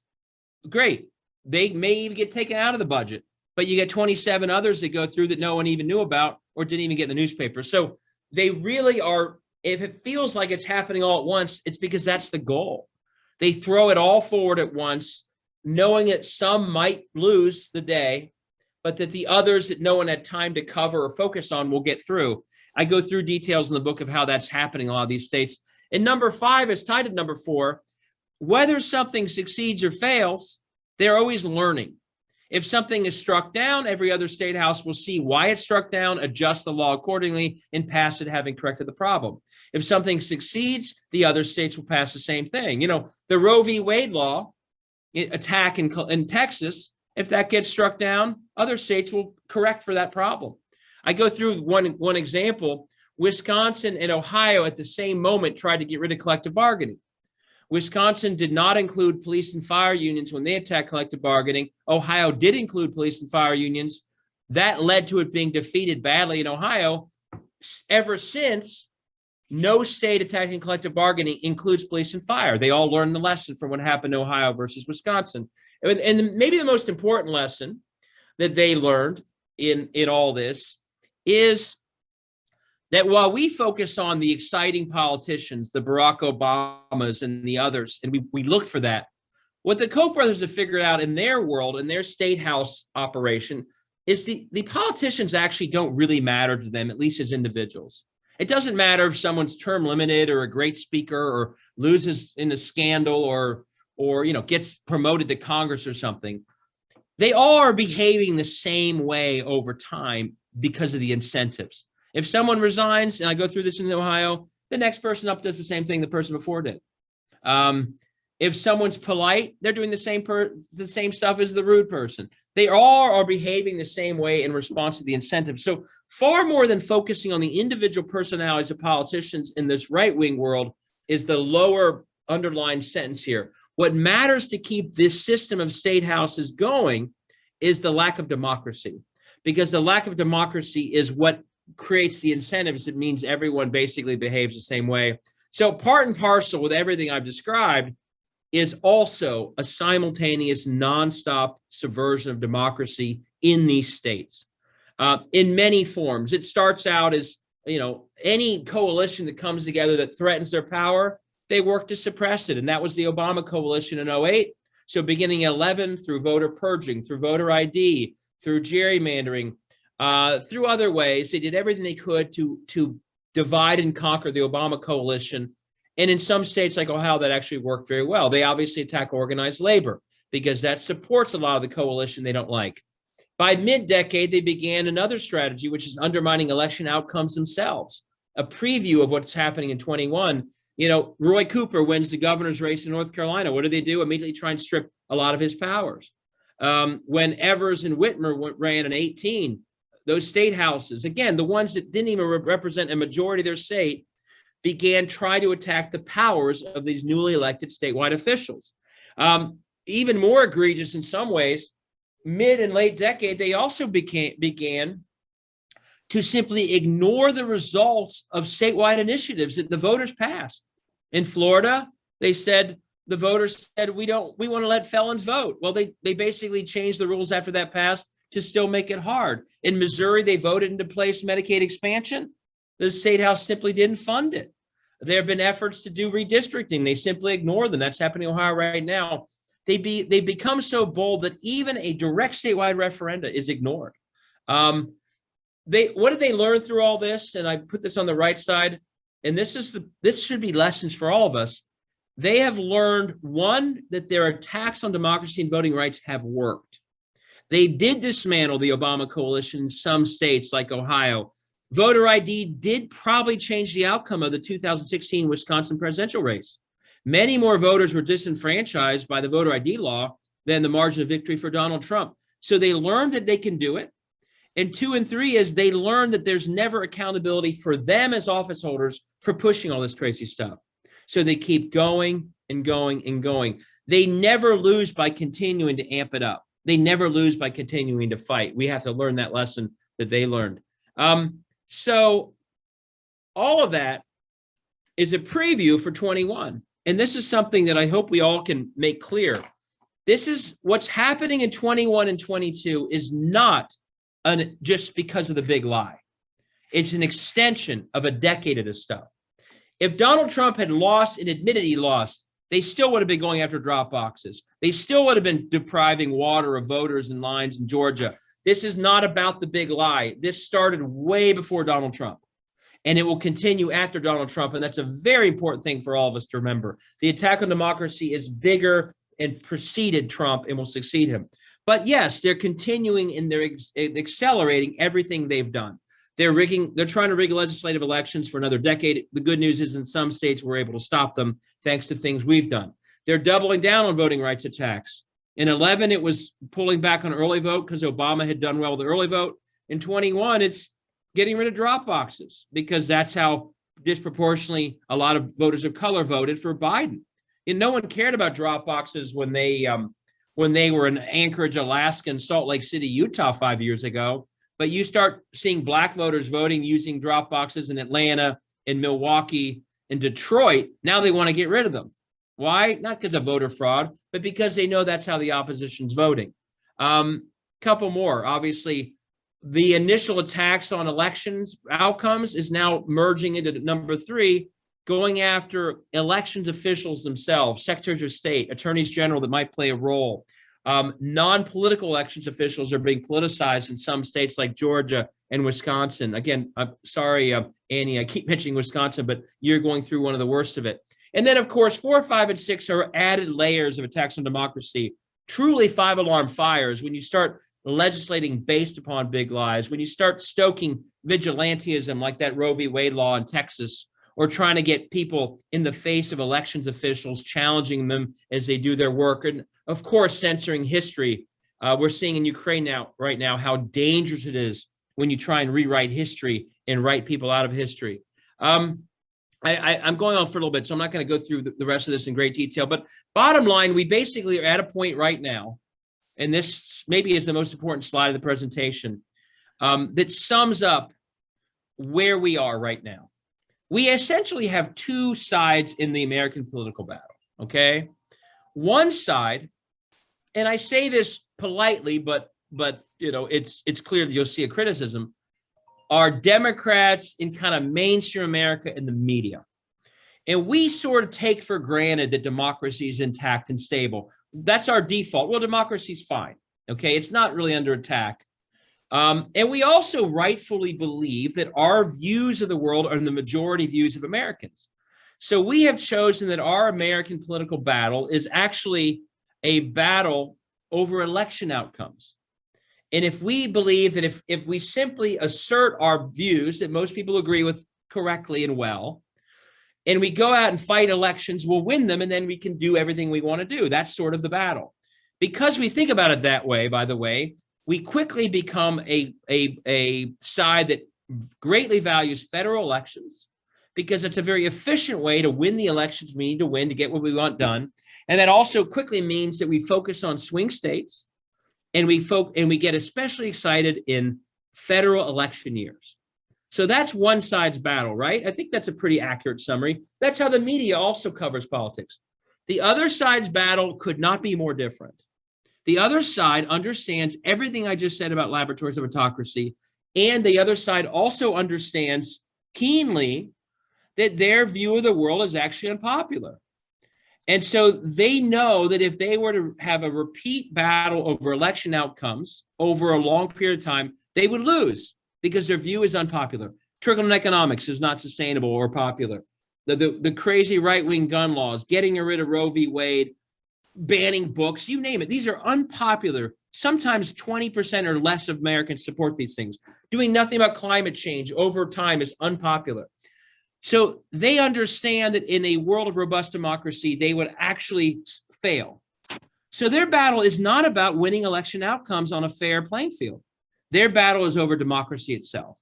great. They may even get taken out of the budget, but you get 27 others that go through that no one even knew about or didn't even get in the newspaper. So they really are, if it feels like it's happening all at once, it's because that's the goal. They throw it all forward at once, knowing that some might lose the day, but that the others that no one had time to cover or focus on will get through. I go through details in the book of how that's happening in a lot of these states. And number 5 is tied to number 4. Whether something succeeds or fails, they're always learning. If something is struck down, every other state house will see why it's struck down, adjust the law accordingly, and pass it having corrected the problem. If something succeeds, the other states will pass the same thing. You know, the Roe v. Wade law attack in Texas, if that gets struck down, other states will correct for that problem. I go through one example. Wisconsin and Ohio at the same moment tried to get rid of collective bargaining. Wisconsin did not include police and fire unions when they attacked collective bargaining. Ohio did include police and fire unions. That led to it being defeated badly in Ohio. Ever since, no state attacking collective bargaining includes police and fire. They all learned the lesson from what happened in Ohio versus Wisconsin. And maybe the most important lesson that they learned in all this is that while we focus on the exciting politicians, the Barack Obamas and the others, and we look for that, what the Koch brothers have figured out in their world, in their state house operation, is the politicians actually don't really matter to them, at least as individuals. It doesn't matter if someone's term limited or a great speaker or loses in a scandal or gets promoted to Congress or something. They all are behaving the same way over time because of the incentives. If someone resigns, and I go through this in Ohio, the next person up does the same thing the person before did. If someone's polite, they're doing the same stuff as the rude person. They all are behaving the same way in response to the incentives. So far more than focusing on the individual personalities of politicians in this right-wing world is the lower underlined sentence here. What matters to keep this system of state houses going is the lack of democracy, because the lack of democracy is what creates the incentives. It means everyone basically behaves the same way. So part and parcel with everything I've described is also a simultaneous nonstop subversion of democracy in these states in many forms. It starts out as, any coalition that comes together that threatens their power, they work to suppress it. And that was the Obama coalition in 2008. So beginning at 11 through voter purging, through voter ID, through gerrymandering, through other ways, they did everything they could to divide and conquer the Obama coalition. And in some states like Ohio, that actually worked very well. They obviously attack organized labor because that supports a lot of the coalition they don't like. By mid-decade, they began another strategy, which is undermining election outcomes themselves. A preview of what's happening in 21. Roy Cooper wins the governor's race in North Carolina. What do? Immediately try and strip a lot of his powers. When Evers and Whitmer ran in 18, those state houses, again, the ones that didn't even represent a majority of their state, began trying to attack the powers of these newly elected statewide officials. Even more egregious in some ways, mid and late decade, they also began to simply ignore the results of statewide initiatives that the voters passed. In Florida, the voters said, we want to let felons vote. Well, they basically changed the rules after that passed to still make it hard. In Missouri, they voted into place Medicaid expansion. The state house simply didn't fund it. There have been efforts to do redistricting. They simply ignore them. That's happening in Ohio right now. They become so bold that even a direct statewide referenda is ignored. What did they learn through all this? And I put this on the right side. And this should be lessons for all of us. They have learned, one, that their attacks on democracy and voting rights have worked. They did dismantle the Obama coalition in some states like Ohio. Voter ID did probably change the outcome of the 2016 Wisconsin presidential race. Many more voters were disenfranchised by the voter ID law than the margin of victory for Donald Trump. So they learned that they can do it. And 2 and 3 is they learned that there's never accountability for them as office holders for pushing all this crazy stuff. So they keep going and going and going. They never lose by continuing to amp it up. They never lose by continuing to fight. We have to learn that lesson that they learned. So all of that is a preview for 21. And this is something that I hope we all can make clear. This is what's happening in 21 and 22 is not just because of the big lie. It's an extension of a decade of this stuff. If Donald Trump had lost and admitted he lost, they still would have been going after drop boxes. They still would have been depriving water of voters in lines in Georgia. This is not about the big lie. This started way before Donald Trump. And it will continue after Donald Trump. And that's a very important thing for all of us to remember. The attack on democracy is bigger and preceded Trump and will succeed him. But yes, they're continuing and they're accelerating everything they've done. They're trying to rig legislative elections for another decade. The good news is in some states, we're able to stop them thanks to things we've done. They're doubling down on voting rights attacks. In 11, it was pulling back on early vote because Obama had done well with the early vote. In 21, it's getting rid of drop boxes because that's how disproportionately a lot of voters of color voted for Biden. And no one cared about drop boxes when they were in Anchorage, Alaska, and Salt Lake City, Utah 5 years ago. But you start seeing black voters voting using drop boxes in Atlanta, in Milwaukee, in Detroit. Now they want to get rid of them. Why? Not because of voter fraud, but because they know that's how the opposition's voting. Couple more. Obviously, the initial attacks on elections outcomes is now merging into number 3, going after elections officials themselves, secretaries of state, attorneys general that might play a role. Non-political elections officials are being politicized in some states like Georgia and Wisconsin. Again, I'm sorry, Annie, I keep mentioning Wisconsin, but you're going through one of the worst of it. And then, of course, 4, 5, and 6 are added layers of attacks on democracy, truly 5-alarm fires when you start legislating based upon big lies, when you start stoking vigilantism like that Roe v. Wade law in Texas, or trying to get people in the face of elections officials, challenging them as they do their work, and of course, censoring history. We're seeing in Ukraine right now how dangerous it is when you try and rewrite history and write people out of history. I'm going on for a little bit, so I'm not going to go through the rest of this in great detail. But bottom line, we basically are at a point right now, and this maybe is the most important slide of the presentation, that sums up where we are right now. We essentially have 2 sides in the American political battle, okay? One side, and I say this politely, but you know, it's clear that you'll see a criticism, are Democrats in kind of mainstream America and the media. And we sort of take for granted that democracy is intact and stable. That's our default. Well, democracy's fine, okay? It's not really under attack. And we also rightfully believe that our views of the world are the majority views of Americans. So we have chosen that our American political battle is actually a battle over election outcomes. And if we believe that if we simply assert our views that most people agree with correctly and well, and we go out and fight elections, we'll win them, and then we can do everything we want to do. That's sort of the battle. Because we think about it that way, by the way, we quickly become a side that greatly values federal elections because it's a very efficient way to win the elections we need to win to get what we want done. And that also quickly means that we focus on swing states and we get especially excited in federal election years. So that's one side's battle, right? I think that's a pretty accurate summary. That's how the media also covers politics. The other side's battle could not be more different. The other side understands everything I just said about laboratories of autocracy, and the other side also understands keenly that their view of the world is actually unpopular. And so they know that if they were to have a repeat battle over election outcomes over a long period of time, they would lose because their view is unpopular. Trickle-down economics is not sustainable or popular. The crazy right-wing gun laws, getting rid of Roe v. Wade, banning books, you name it. These are unpopular. Sometimes 20% or less of Americans support these things. Doing nothing about climate change over time is unpopular. So they understand that in a world of robust democracy, they would actually fail. So their battle is not about winning election outcomes on a fair playing field. Their battle is over democracy itself.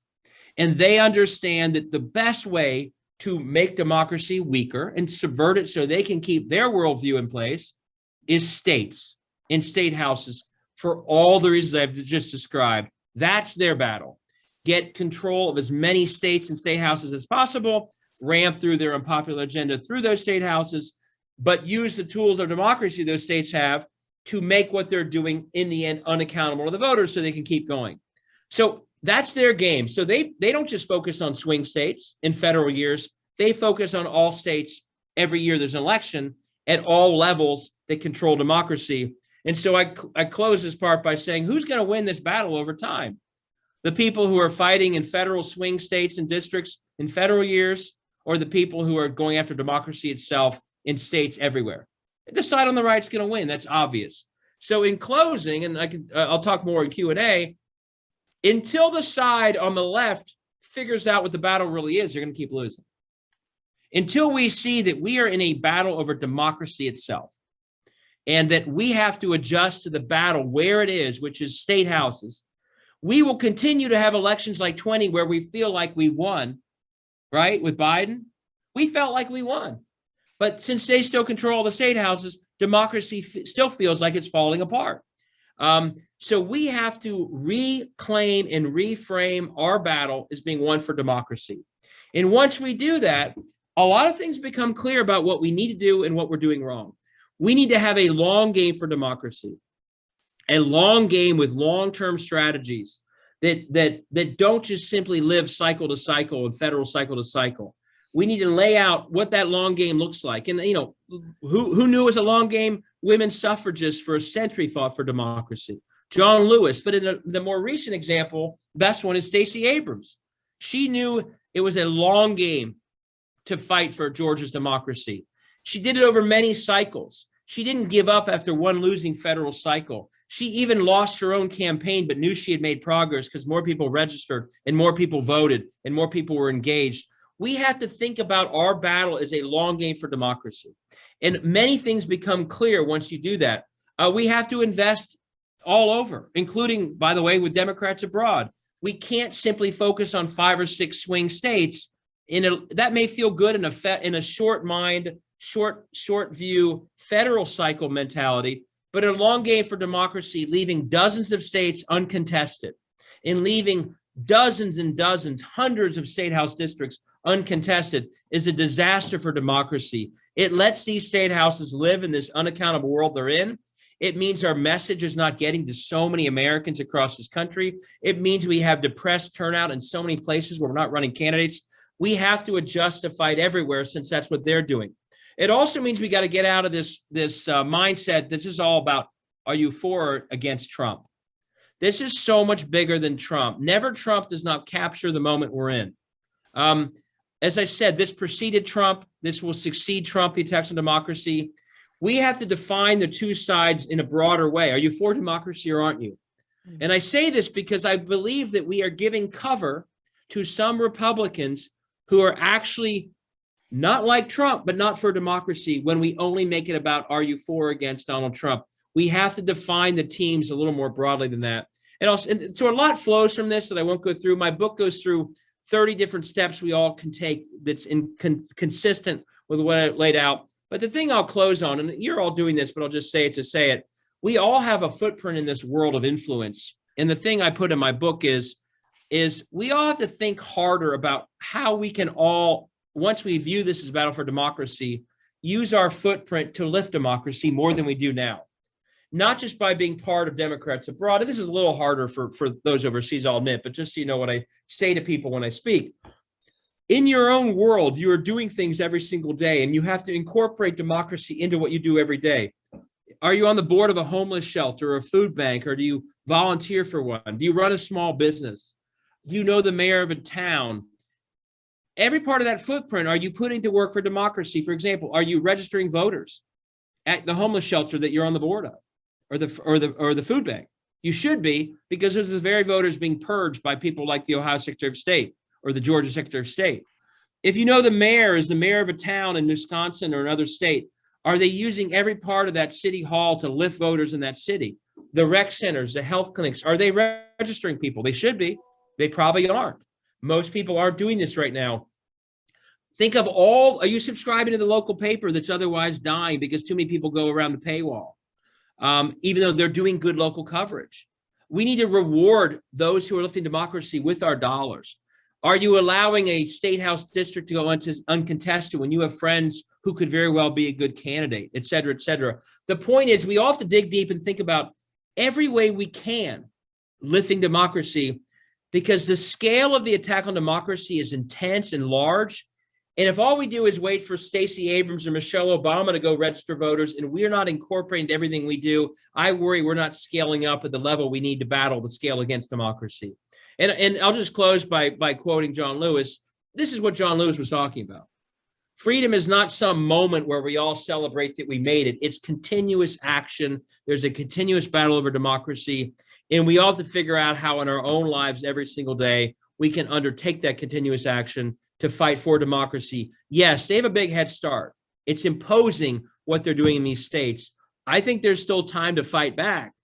And they understand that the best way to make democracy weaker and subvert it so they can keep their worldview in place is states in state houses for all the reasons I've just described. That's their battle. Get control of as many states and state houses as possible, ram through their unpopular agenda through those state houses, but use the tools of democracy those states have to make what they're doing in the end unaccountable to the voters so they can keep going. So that's their game. So they don't just focus on swing states in federal years. They focus on all states every year there's an election at all levels that control democracy. And so I close this part by saying, who's going to win this battle over time? The people who are fighting in federal swing states and districts in federal years, or the people who are going after democracy itself in states everywhere? The side on the right's going to win. That's obvious. So in closing, and I'll talk more in Q&A, until the side on the left figures out what the battle really is, they're going to keep losing. Until we see that we are in a battle over democracy itself, and that we have to adjust to the battle where it is, which is state houses, we will continue to have elections like 20 where we feel like we won, right? With Biden, we felt like we won. But since they still control the state houses, democracy still feels like it's falling apart. So we have to reclaim and reframe our battle as being one for democracy. And once we do that, a lot of things become clear about what we need to do and what we're doing wrong. We need to have a long game for democracy, a long game with long-term strategies that don't just simply live cycle to cycle and federal cycle to cycle. We need to lay out what that long game looks like. And, you know, who knew it was a long game? Women suffragists for a century fought for democracy. John Lewis. But in the more recent example, best one is Stacey Abrams. She knew it was a long game to fight for Georgia's democracy. She did it over many cycles. She didn't give up after one losing federal cycle. She even lost her own campaign, but knew she had made progress because more people registered and more people voted and more people were engaged. We have to think about our battle as a long game for democracy. And many things become clear once you do that. We have to invest all over, including, by the way, with Democrats abroad. We can't simply focus on 5 or 6 swing states. That may feel good in a short mind, short view federal cycle mentality, but a long game for democracy, leaving dozens of states uncontested and leaving dozens and dozens, hundreds of state house districts uncontested is a disaster for democracy. It lets these state houses live in this unaccountable world they're in. It means our message is not getting to so many Americans across this country. It means we have depressed turnout in so many places where we're not running candidates. We have to adjust to fight everywhere since that's what they're doing. It also means we got to get out of this mindset. This is all about, are you for or against Trump? This is so much bigger than Trump. Never Trump does not capture the moment we're in. As I said, this preceded Trump. This will succeed Trump, the attacks on democracy. We have to define the two sides in a broader way. Are you for democracy or aren't you? And I say this because I believe that we are giving cover to some Republicans who are actually not like Trump, but not for democracy when we only make it about, are you for or against Donald Trump? We have to define the teams a little more broadly than that. And so a lot flows from this that I won't go through. My book goes through 30 different steps we all can take that's consistent with what I laid out. But the thing I'll close on, and you're all doing this, but I'll just say it to say it, we all have a footprint in this world of influence. And the thing I put in my book is we all have to think harder about how we can all, once we view this as a battle for democracy, use our footprint to lift democracy more than we do now. Not just by being part of Democrats abroad. And this is a little harder for those overseas, I'll admit, but just so you know what I say to people when I speak. In your own world, you are doing things every single day, and you have to incorporate democracy into what you do every day. Are you on the board of a homeless shelter or a food bank, or do you volunteer for one? Do you run a small business? Do you know the mayor of a town? Every part of that footprint, are you putting to work for democracy? For example, are you registering voters at the homeless shelter that you're on the board of, or the food bank? You should be, because those are the very voters being purged by people like the Ohio Secretary of State or the Georgia Secretary of State. If you know the mayor is the mayor of a town in Wisconsin or another state, are they using every part of that city hall to lift voters in that city? The rec centers, the health clinics, are they registering people? They should be. They probably aren't. Most people aren't doing this right now. Think of are you subscribing to the local paper that's otherwise dying because too many people go around the paywall, even though they're doing good local coverage? We need to reward those who are lifting democracy with our dollars. Are you allowing a state house district to go uncontested when you have friends who could very well be a good candidate, et cetera, et cetera? The point is, we all have to dig deep and think about every way we can lifting democracy, because the scale of the attack on democracy is intense and large. And if all we do is wait for Stacey Abrams or Michelle Obama to go register voters, and we're not incorporating everything we do, I worry we're not scaling up at the level we need to battle the scale against democracy. And I'll just close by quoting John Lewis. This is what John Lewis was talking about. Freedom is not some moment where we all celebrate that we made it. It's continuous action. There's a continuous battle over democracy. And we all have to figure out how in our own lives every single day, we can undertake that continuous action to fight for democracy. Yes, they have a big head start. It's imposing what they're doing in these states. I think there's still time to fight back.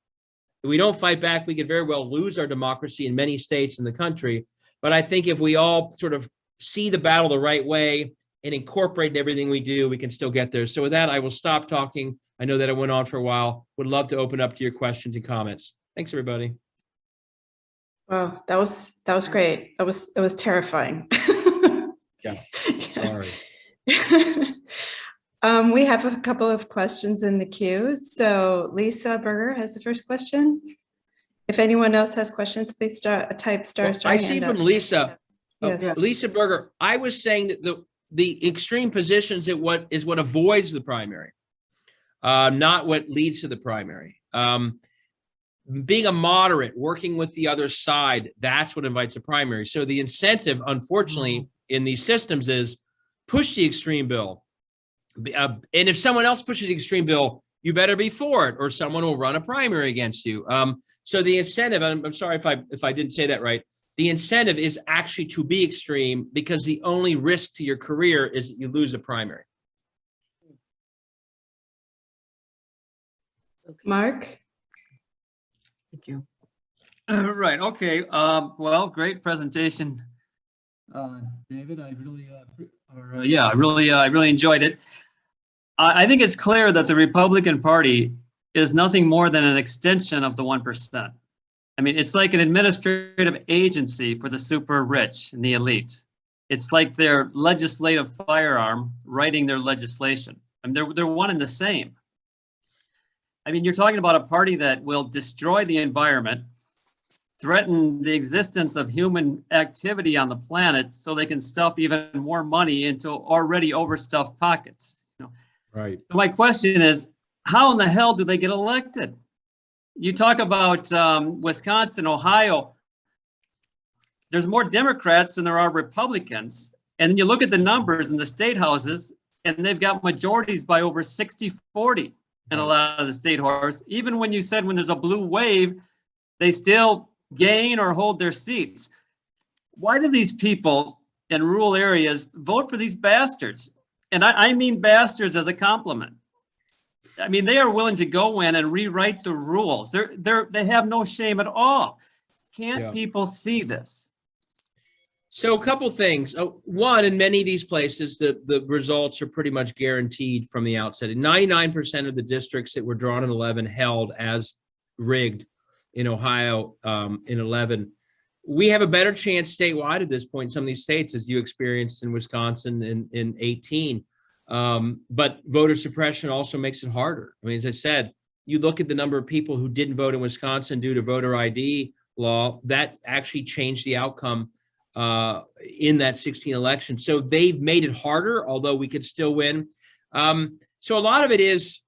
If we don't fight back, we could very well lose our democracy in many states in the country. But I think if we all sort of see the battle the right way and incorporate everything we do, we can still get there. So with that, I will stop talking. I know that I went on for a while. Would love to open up to your questions and comments. Thanks, everybody. Wow, that was great. It was terrifying. Yeah, sorry. We have a couple of questions in the queue. So Lisa Berger has the first question. If anyone else has questions, please type star. Well, I see from Lisa. Yes. Lisa Berger, I was saying that the extreme positions is what avoids the primary, not what leads to the primary. Being a moderate, working with the other side, that's what invites a primary. So the incentive, unfortunately, in these systems is push the extreme bill. And if someone else pushes the extreme bill, you better be for it, or someone will run a primary against you. So the incentive, I'm sorry if I didn't say that right. The incentive is actually to be extreme, because the only risk to your career is that you lose a primary. Mark? Thank you. Right. Okay. Well, great presentation, David. I really enjoyed it. I think it's clear that the Republican Party is nothing more than an extension of the 1%. I mean, it's like an administrative agency for the super rich and the elite. It's like their legislative firearm writing their legislation. I mean, they're one and the same. I mean, you're talking about a party that will destroy the environment, threaten the existence of human activity on the planet so they can stuff even more money into already overstuffed pockets. Right. So my question is, how in the hell do they get elected? You talk about Wisconsin, Ohio. There's more Democrats than there are Republicans. And then you look at the numbers in the state houses, and they've got majorities by over 60-40 in a lot of the state houses. Even when you said when there's a blue wave, they still gain or hold their seats. Why do these people in rural areas vote for these bastards? And I mean bastards as a compliment. I mean, they are willing to go in and rewrite the rules. They have no shame at all. Can't people see this? So a couple things. One, in many of these places, the results are pretty much guaranteed from the outset. 99% of the districts that were drawn in 11 held as rigged in Ohio in 11. We have a better chance statewide at this point in some of these states, as you experienced in Wisconsin in 18. But voter suppression also makes it harder. I mean, as I said, you look at the number of people who didn't vote in Wisconsin due to voter ID law, that actually changed the outcome in that 16 election. So they've made it harder, although we could still win. So a lot of it is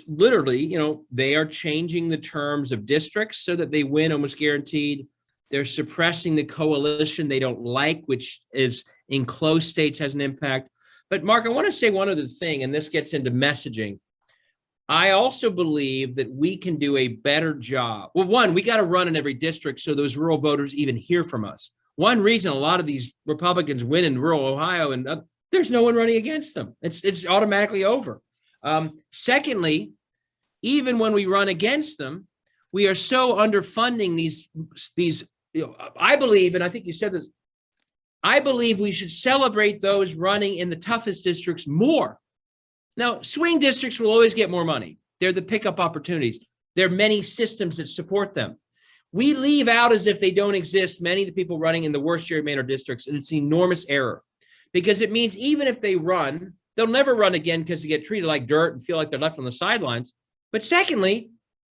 literally, they are changing the terms of districts so that they win almost guaranteed. They're suppressing the coalition they don't like, which is in close states has an impact. But Mark, I want to say one other thing, and this gets into messaging. I also believe that we can do a better job. Well, one, we got to run in every district so those rural voters even hear from us. One reason a lot of these Republicans win in rural Ohio, and there's no one running against them. It's automatically over. Secondly, even when we run against them, we are so underfunding these. I believe, and I think you said this, I believe we should celebrate those running in the toughest districts more. Now, swing districts will always get more money. They're the pickup opportunities. There are many systems that support them. We leave out as if they don't exist many of the people running in the worst gerrymandered districts, and it's an enormous error, because it means even if they run, they'll never run again because they get treated like dirt and feel like they're left on the sidelines. But secondly,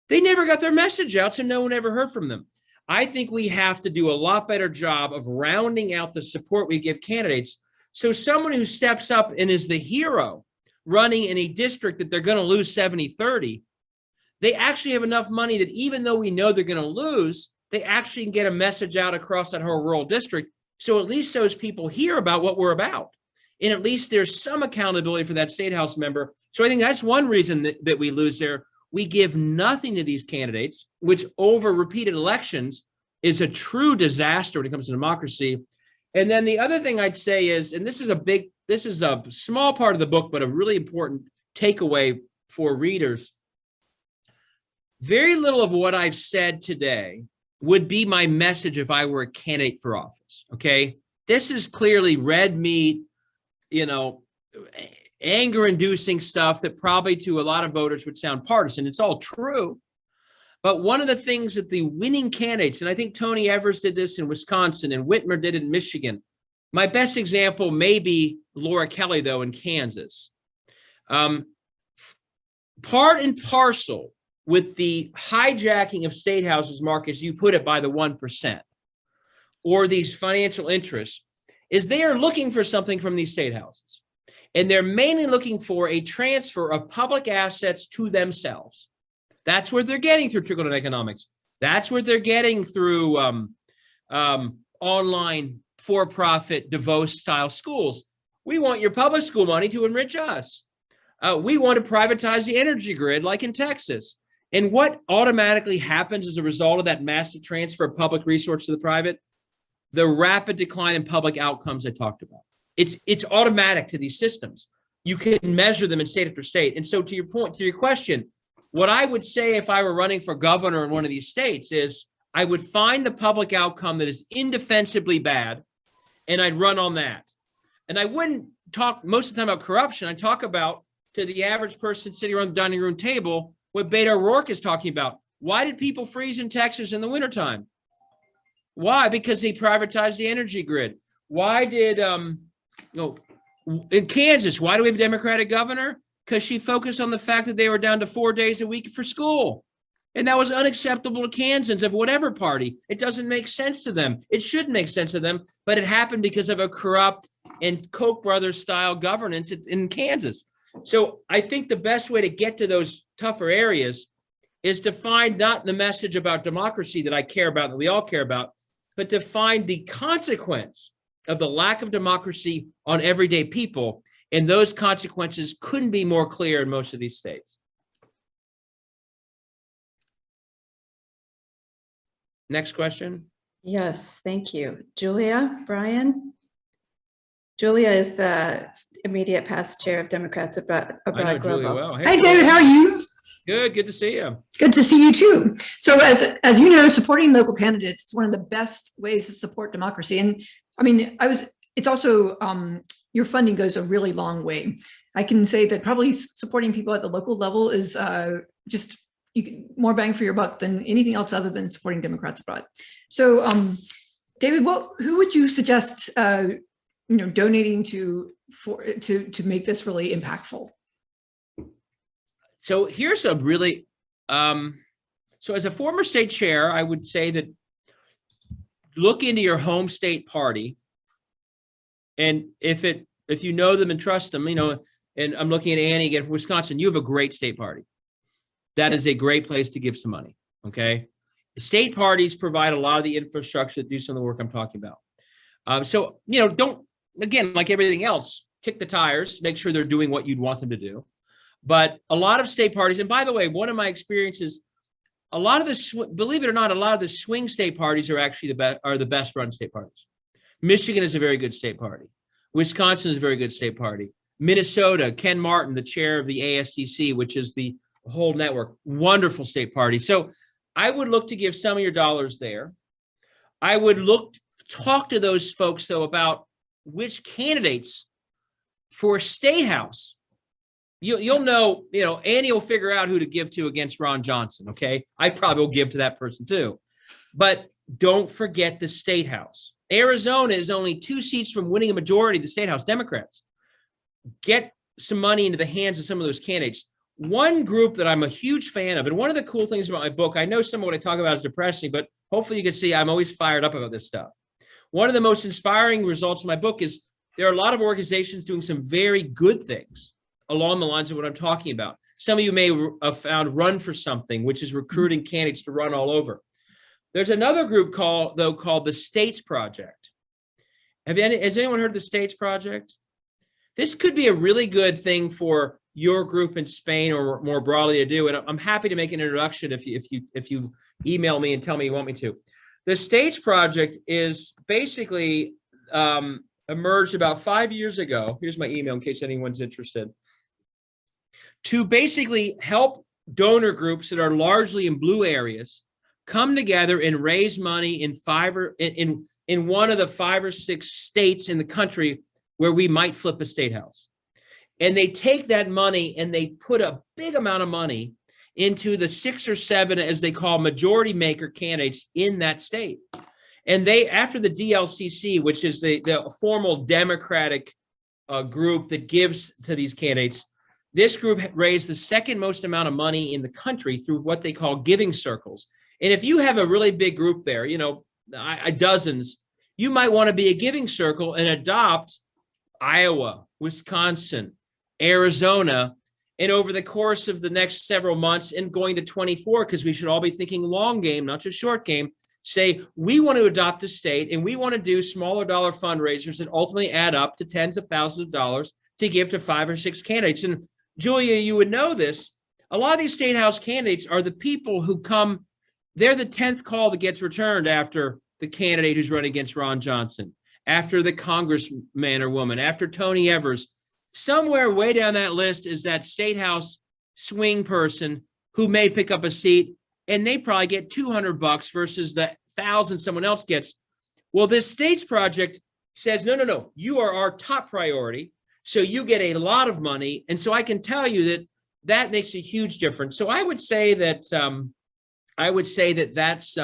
they never got their message out, so no one ever heard from them. I think we have to do a lot better job of rounding out the support we give candidates. So someone who steps up and is the hero running in a district that they're going to lose 70-30, they actually have enough money that even though we know they're going to lose, they actually can get a message out across that whole rural district. So at least those people hear about what we're about. And at least there's some accountability for that state house member. So I think that's one reason that we lose there. We give nothing to these candidates, which over repeated elections is a true disaster when it comes to democracy. And then the other thing I'd say is, and this is a small part of the book, but a really important takeaway for readers. Very little of what I've said today would be my message if I were a candidate for office, okay? This is clearly red meat, anger-inducing stuff that probably to a lot of voters would sound partisan. It's all true. But one of the things that the winning candidates, and I think Tony Evers did this in Wisconsin and Whitmer did it in Michigan. My best example may be Laura Kelly, though, in Kansas. Part and parcel with the hijacking of state houses, Mark, as you put it, by the 1%, or these financial interests, is they are looking for something from these state houses. And they're mainly looking for a transfer of public assets to themselves. That's what they're getting through trickle-down economics. That's what they're getting through online for-profit DeVos-style schools. We want your public school money to enrich us. We want to privatize the energy grid like in Texas. And what automatically happens as a result of that massive transfer of public resource to the private? The rapid decline in public outcomes I talked about. It's automatic to these systems. You can measure them in state after state. And so to your point, to your question, what I would say if I were running for governor in one of these states is I would find the public outcome that is indefensibly bad, and I'd run on that. And I wouldn't talk most of the time about corruption. I talk about, to the average person sitting around the dining room table, what Beto O'Rourke is talking about. Why did people freeze in Texas in the wintertime? Why? Because they privatized the energy grid. Why did, in Kansas, why do we have a Democratic governor? Because she focused on the fact that they were down to 4 days a week for school. And that was unacceptable to Kansans of whatever party. It doesn't make sense to them. It should make sense to them, but it happened because of a corrupt and Koch brothers style governance in Kansas. So I think the best way to get to those tougher areas is to find not the message about democracy that I care about, that we all care about, but to find the consequence of the lack of democracy on everyday people. And those consequences couldn't be more clear in most of these states. Next question. Yes, thank you. Julia, Brian? Julia is the immediate past chair of Democrats Abroad I know Global. Julia well. Hey, David, how are you? Good to see you. Good to see you too. So as you know, supporting local candidates is one of the best ways to support democracy. And I mean, it's also, your funding goes a really long way. I can say that probably supporting people at the local level is just more bang for your buck than anything else other than supporting Democrats Abroad. So David, who would you suggest donating to make this really impactful? So here's a really, so as a former state chair, I would say that look into your home state party. And if you know them and trust them, and I'm looking at Annie again from Wisconsin, you have a great state party. That is a great place to give some money, okay? State parties provide a lot of the infrastructure that do some of the work I'm talking about. So, don't, again, like everything else, kick the tires, make sure they're doing what you'd want them to do. But a lot of state parties, and by the way, one of my experiences, believe it or not, a lot of the swing state parties are actually the best run state parties. Michigan is a very good state party. Wisconsin is a very good state party. Minnesota, Ken Martin, the chair of the ASDC, which is the whole network, wonderful state party. So I would look to give some of your dollars there. I would talk to those folks, though, about which candidates for state house. You'll know, Annie will figure out who to give to against Ron Johnson, okay? I probably will give to that person too. But don't forget the state house. Arizona is only 2 seats from winning a majority of the state house, Democrats. Get some money into the hands of some of those candidates. One group that I'm a huge fan of, and one of the cool things about my book, I know some of what I talk about is depressing, but hopefully you can see I'm always fired up about this stuff. One of the most inspiring results of my book is there are a lot of organizations doing some very good things along the lines of what I'm talking about. Some of you may have found Run for Something, which is recruiting candidates to run all over. There's another group called the States Project. Has anyone heard of the States Project? This could be a really good thing for your group in Spain or more broadly to do. And I'm happy to make an introduction if you email me and tell me you want me to. The States Project is basically emerged about 5 years ago. Here's my email in case anyone's interested. To basically help donor groups that are largely in blue areas come together and raise money in one of the 5 or 6 states in the country where we might flip a state house. And they take that money and they put a big amount of money into the 6 or 7, as they call, majority maker candidates in that state. And they, after the DLCC, which is the formal Democratic group that gives to these candidates, this group raised the second most amount of money in the country through what they call giving circles. And if you have a really big group there, dozens, you might want to be a giving circle and adopt Iowa, Wisconsin, Arizona, and over the course of the next several months and going to 24, because we should all be thinking long game, not just short game, say, we want to adopt a state and we want to do smaller dollar fundraisers that ultimately add up to tens of thousands of dollars to give to 5 or 6 candidates. And Julia, you would know this. A lot of these state house candidates are the people who come, they're the 10th call that gets returned after the candidate who's running against Ron Johnson, after the congressman or woman, after Tony Evers. Somewhere way down that list is that state house swing person who may pick up a seat and they probably get $200 versus the 1,000 someone else gets. Well, this States Project says, no, you are our top priority. So you get a lot of money. And so I can tell you that makes a huge difference. So I would say that that's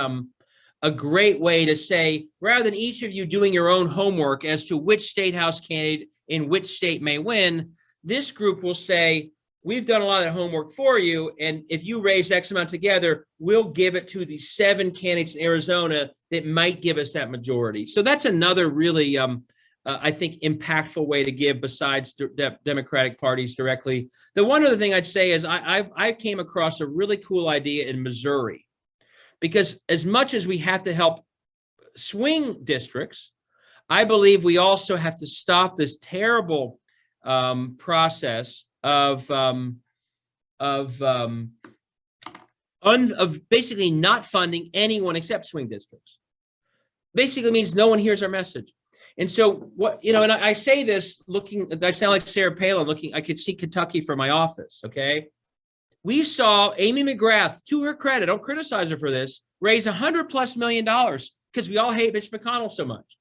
a great way to say, rather than each of you doing your own homework as to which state house candidate in which state may win, this group will say, we've done a lot of homework for you. And if you raise X amount together, we'll give it to the 7 candidates in Arizona that might give us that majority. So that's another really, I think, impactful way to give besides Democratic parties directly. The one other thing I'd say is I came across a really cool idea in Missouri, because as much as we have to help swing districts, I believe we also have to stop this terrible process of basically not funding anyone except swing districts. Basically means no one hears our message. And so what, and I say this I sound like Sarah Palin I could see Kentucky from my office, okay? We saw Amy McGrath, to her credit, don't criticize her for this, raise $100+ million because we all hate Mitch McConnell so much.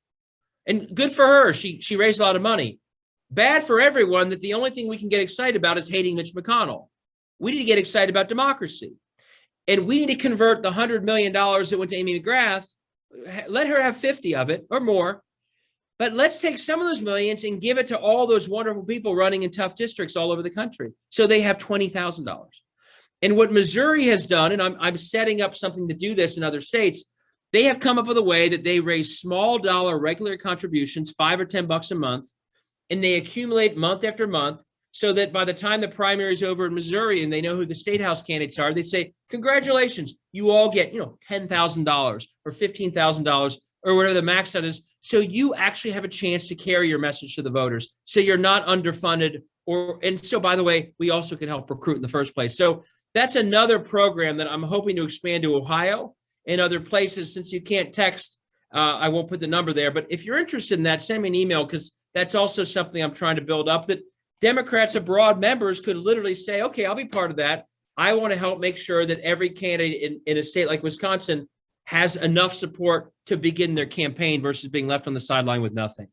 And good for her, she raised a lot of money. Bad for everyone that the only thing we can get excited about is hating Mitch McConnell. We need to get excited about democracy. And we need to convert the $100 million that went to Amy McGrath, let her have 50 of it or more, but let's take some of those millions and give it to all those wonderful people running in tough districts all over the country. So they have $20,000. And what Missouri has done, and I'm setting up something to do this in other states, they have come up with a way that they raise small dollar regular contributions, $5 or $10 a month, and they accumulate month after month, so that by the time the primary is over in Missouri and they know who the state house candidates are, they say, congratulations, you all get, $10,000 or $15,000 or whatever the max out is. So you actually have a chance to carry your message to the voters. So you're not underfunded. And so, by the way, we also can help recruit in the first place. So that's another program that I'm hoping to expand to Ohio and other places. Since you can't text, I won't put the number there. But if you're interested in that, send me an email, because that's also something I'm trying to build up, that Democrats abroad members could literally say, okay, I'll be part of that. I want to help make sure that every candidate in a state like Wisconsin has enough support to begin their campaign versus being left on the sideline with nothing.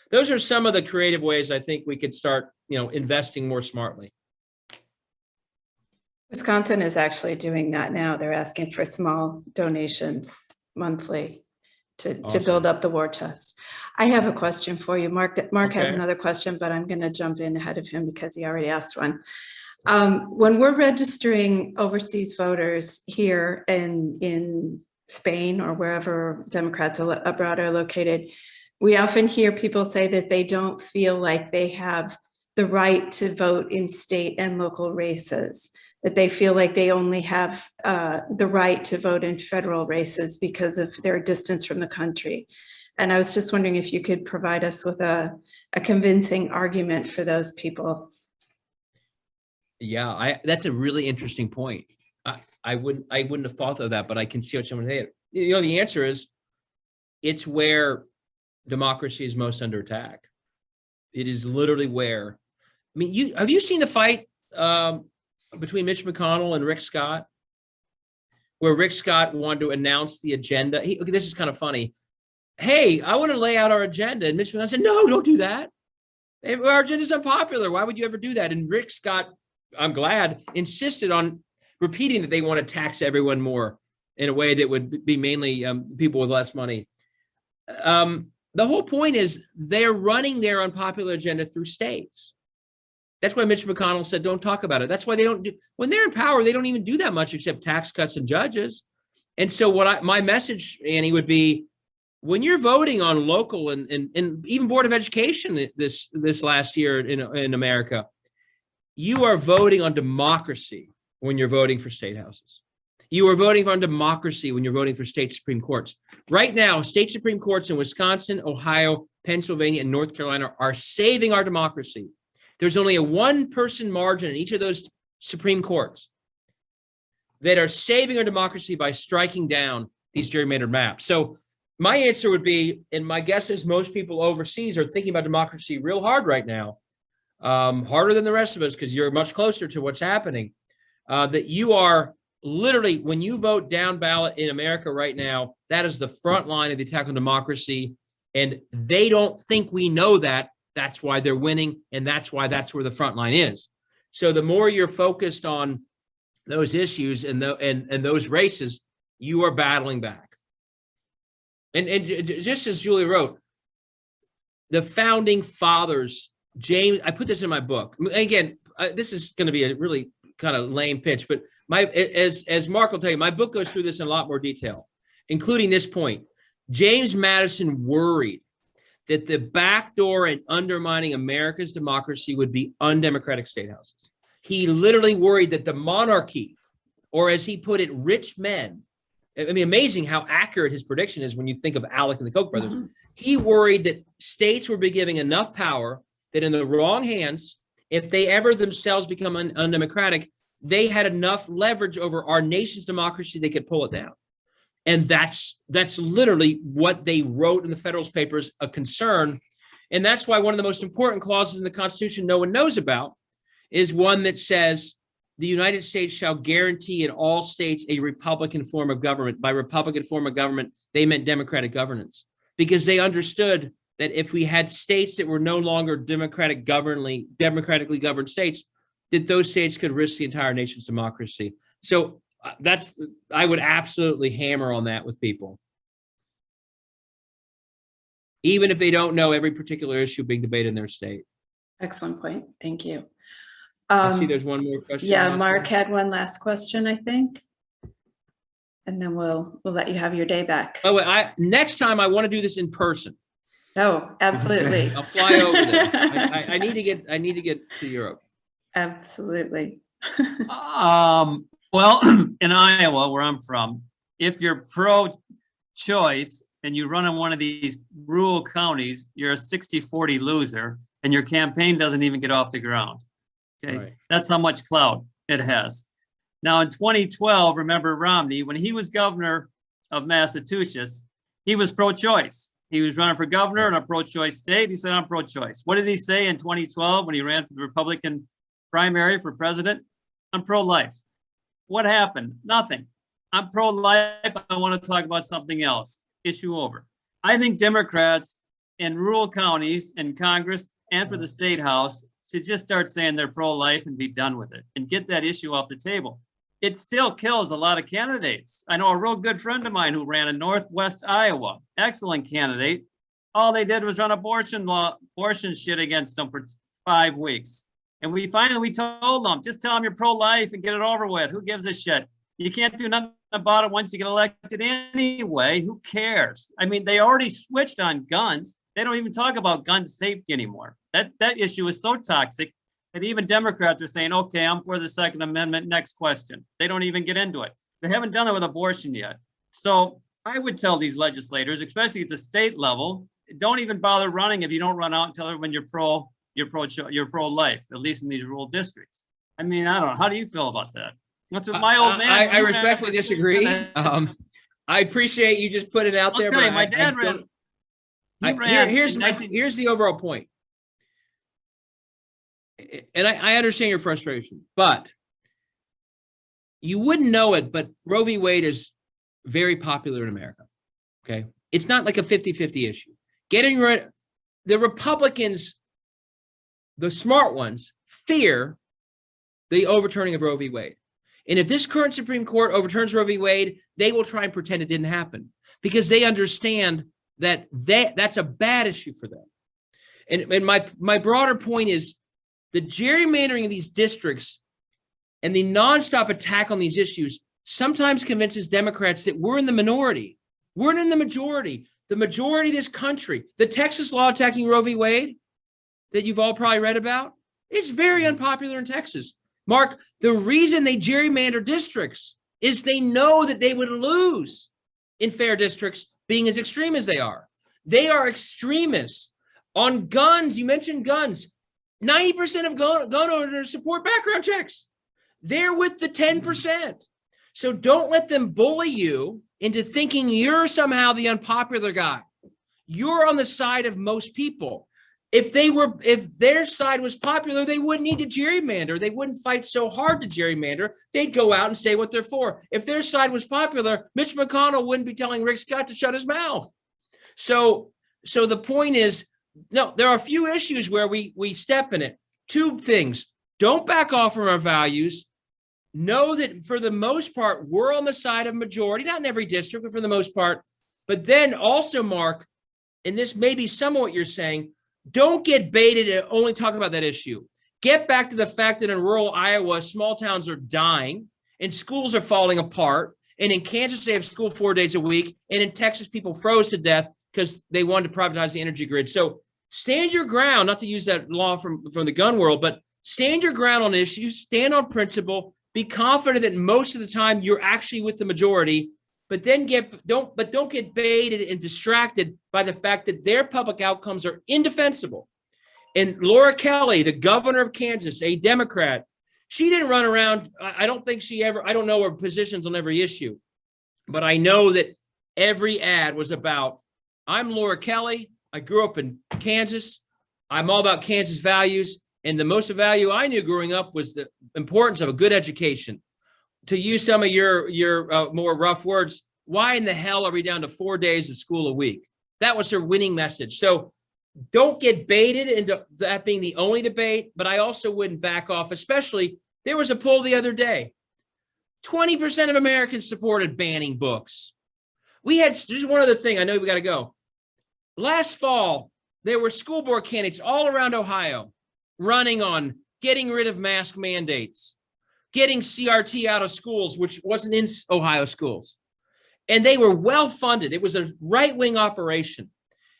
Those are some of the creative ways I think we could start, investing more smartly. Wisconsin is actually doing that now. They're asking for small donations monthly to build up the war chest. I have a question for you. Mark has another question, but I'm going to jump in ahead of him because he already asked one. When we're registering overseas voters here in Spain or wherever Democrats abroad are located, we often hear people say that they don't feel like they have the right to vote in state and local races, that they feel like they only have the right to vote in federal races because of their distance from the country. And I was just wondering if you could provide us with a convincing argument for those people. Yeah, that's a really interesting point. I wouldn't have thought of that, but I can see what someone said. The answer is, it's where democracy is most under attack. It is literally where. I mean, have you seen the fight between Mitch McConnell and Rick Scott, where Rick Scott wanted to announce the agenda? This is kind of funny. Hey, I want to lay out our agenda. And Mitch McConnell said, no, don't do that. Our agenda is unpopular. Why would you ever do that? And Rick Scott, I'm glad, insisted on repeating that they want to tax everyone more in a way that would be mainly people with less money. The whole point is they're running their unpopular agenda through states. That's why Mitch McConnell said, don't talk about it. That's why they don't do, when they're in power, they don't even do that much except tax cuts and judges. And so my message, Annie, would be, when you're voting on local and even Board of Education this last year in America, you are voting on democracy when you're voting for state houses. You are voting on democracy when you're voting for state Supreme Courts. Right now, state Supreme Courts in Wisconsin, Ohio, Pennsylvania, and North Carolina are saving our democracy. There's only a one-person margin in each of those Supreme Courts that are saving our democracy by striking down these gerrymandered maps. So my answer would be, and my guess is most people overseas are thinking about democracy real hard right now, harder than the rest of us because you're much closer to what's happening, that you are literally, when you vote down ballot in America right now, that is the front line of the attack on democracy. And they don't think we know that. That's why they're winning. And that's why that's where the front line is. So the more you're focused on those issues and those races, you are battling back. And just as Julie wrote, the founding fathers, James, I put this in my book. Again, this is going to be a really kind of lame pitch, but as Mark will tell you, my book goes through this in a lot more detail, including this point. James Madison worried that the backdoor and undermining America's democracy would be undemocratic state houses. He literally worried that the monarchy, or as he put it, rich men, I mean, amazing how accurate his prediction is when you think of Alec and the Koch brothers. Mm-hmm. He worried that states would be giving enough power that in the wrong hands, if they ever themselves become undemocratic, they had enough leverage over our nation's democracy, they could pull it down. And that's literally what they wrote in the Federalist Papers, a concern. And that's why one of the most important clauses in the Constitution no one knows about is one that says, the United States shall guarantee in all states a Republican form of government. By Republican form of government, they meant democratic governance, because they understood that if we had states that were no longer democratically governed states, that those states could risk the entire nation's democracy. So I would absolutely hammer on that with people, even if they don't know every particular issue being debated in their state. Excellent point. Thank you. I see there's one more question. Yeah, Mark had one last question, I think. And then we'll let you have your day back. Oh, next time I want to do this in person. Oh, absolutely. I'll fly over there. I need to get to Europe. Absolutely. Well, in Iowa, where I'm from, if you're pro-choice and you run in one of these rural counties, you're a 60-40 loser, and your campaign doesn't even get off the ground. Okay, right. That's how much clout it has. Now, in 2012, remember Romney, when he was governor of Massachusetts, he was pro-choice. He was running for governor in a pro-choice state. He said, I'm pro-choice. What did he say in 2012 when he ran for the Republican primary for president? I'm pro-life. What happened? Nothing. I'm pro-life. I want to talk about something else. Issue over. I think Democrats in rural counties in Congress and for the state house should just start saying they're pro-life and be done with it and get that issue off the table. It still kills a lot of candidates. I know a real good friend of mine who ran in Northwest Iowa, excellent candidate. All they did was run abortion shit against them for 5 weeks. And we told them, just tell them you're pro-life and get it over with. Who gives a shit? You can't do nothing about it once you get elected anyway. Who cares? I mean, they already switched on guns. They don't even talk about gun safety anymore. That issue is so toxic And even Democrats are saying, okay, I'm for the Second Amendment, next question. They don't even get into it. They haven't done it with abortion yet. So I would tell these legislators, especially at the state level, don't even bother running if you don't run out and tell everyone you're pro-life, at least in these rural districts. I mean, I don't know. How do you feel about that? That's what my old man. I respectfully disagree. I appreciate you just putting it out there. I'll tell you, my dad ran. Here's the overall point. And I understand your frustration, but you wouldn't know it, but Roe v. Wade is very popular in America. Okay. It's not like a 50-50 issue. Getting rid, the Republicans, the smart ones, fear the overturning of Roe v. Wade. And if this current Supreme Court overturns Roe v. Wade, they will try and pretend it didn't happen because they understand that that's a bad issue for them. And my broader point is the gerrymandering of these districts and the nonstop attack on these issues sometimes convinces Democrats that we're in the minority. We're in the majority. The majority of this country, the Texas law attacking Roe v. Wade that you've all probably read about, is very unpopular in Texas. Mark, the reason they gerrymander districts is they know that they would lose in fair districts being as extreme as they are. They are extremists on guns. You mentioned guns. 90% of gun owners support background checks. They're with the 10%. So don't let them bully you into thinking you're somehow the unpopular guy. You're on the side of most people. If their side was popular, they wouldn't need to gerrymander. They wouldn't fight so hard to gerrymander. They'd go out and say what they're for. If their side was popular, Mitch McConnell wouldn't be telling Rick Scott to shut his mouth. So the point is, no, there are a few issues where we step in it. Two things. Don't back off from our values. Know that for the most part, we're on the side of majority, not in every district, but for the most part. But then also, Mark, and this may be some of what you're saying, don't get baited and only talk about that issue. Get back to the fact that in rural Iowa, small towns are dying and schools are falling apart. And in Kansas, they have school 4 days a week. And in Texas, people froze to death because they wanted to privatize the energy grid. So stand your ground, not to use that law from the gun world, but stand your ground on issues, stand on principle, be confident that most of the time you're actually with the majority, but then don't get baited and distracted by the fact that their public outcomes are indefensible. And Laura Kelly, the governor of Kansas, a Democrat, she didn't run around. I don't know her positions on every issue, but I know that every ad was about, I'm Laura Kelly. I grew up in Kansas. I'm all about Kansas values. And the most value I knew growing up was the importance of a good education. To use some of your more rough words, why in the hell are we down to 4 days of school a week? That was her winning message. So don't get baited into that being the only debate, but I also wouldn't back off, especially there was a poll the other day. 20% of Americans supported banning books. We had just one other thing. I know we got to go. Last fall, there were school board candidates all around Ohio running on getting rid of mask mandates, getting CRT out of schools, which wasn't in Ohio schools. And they were well funded. It was a right-wing operation.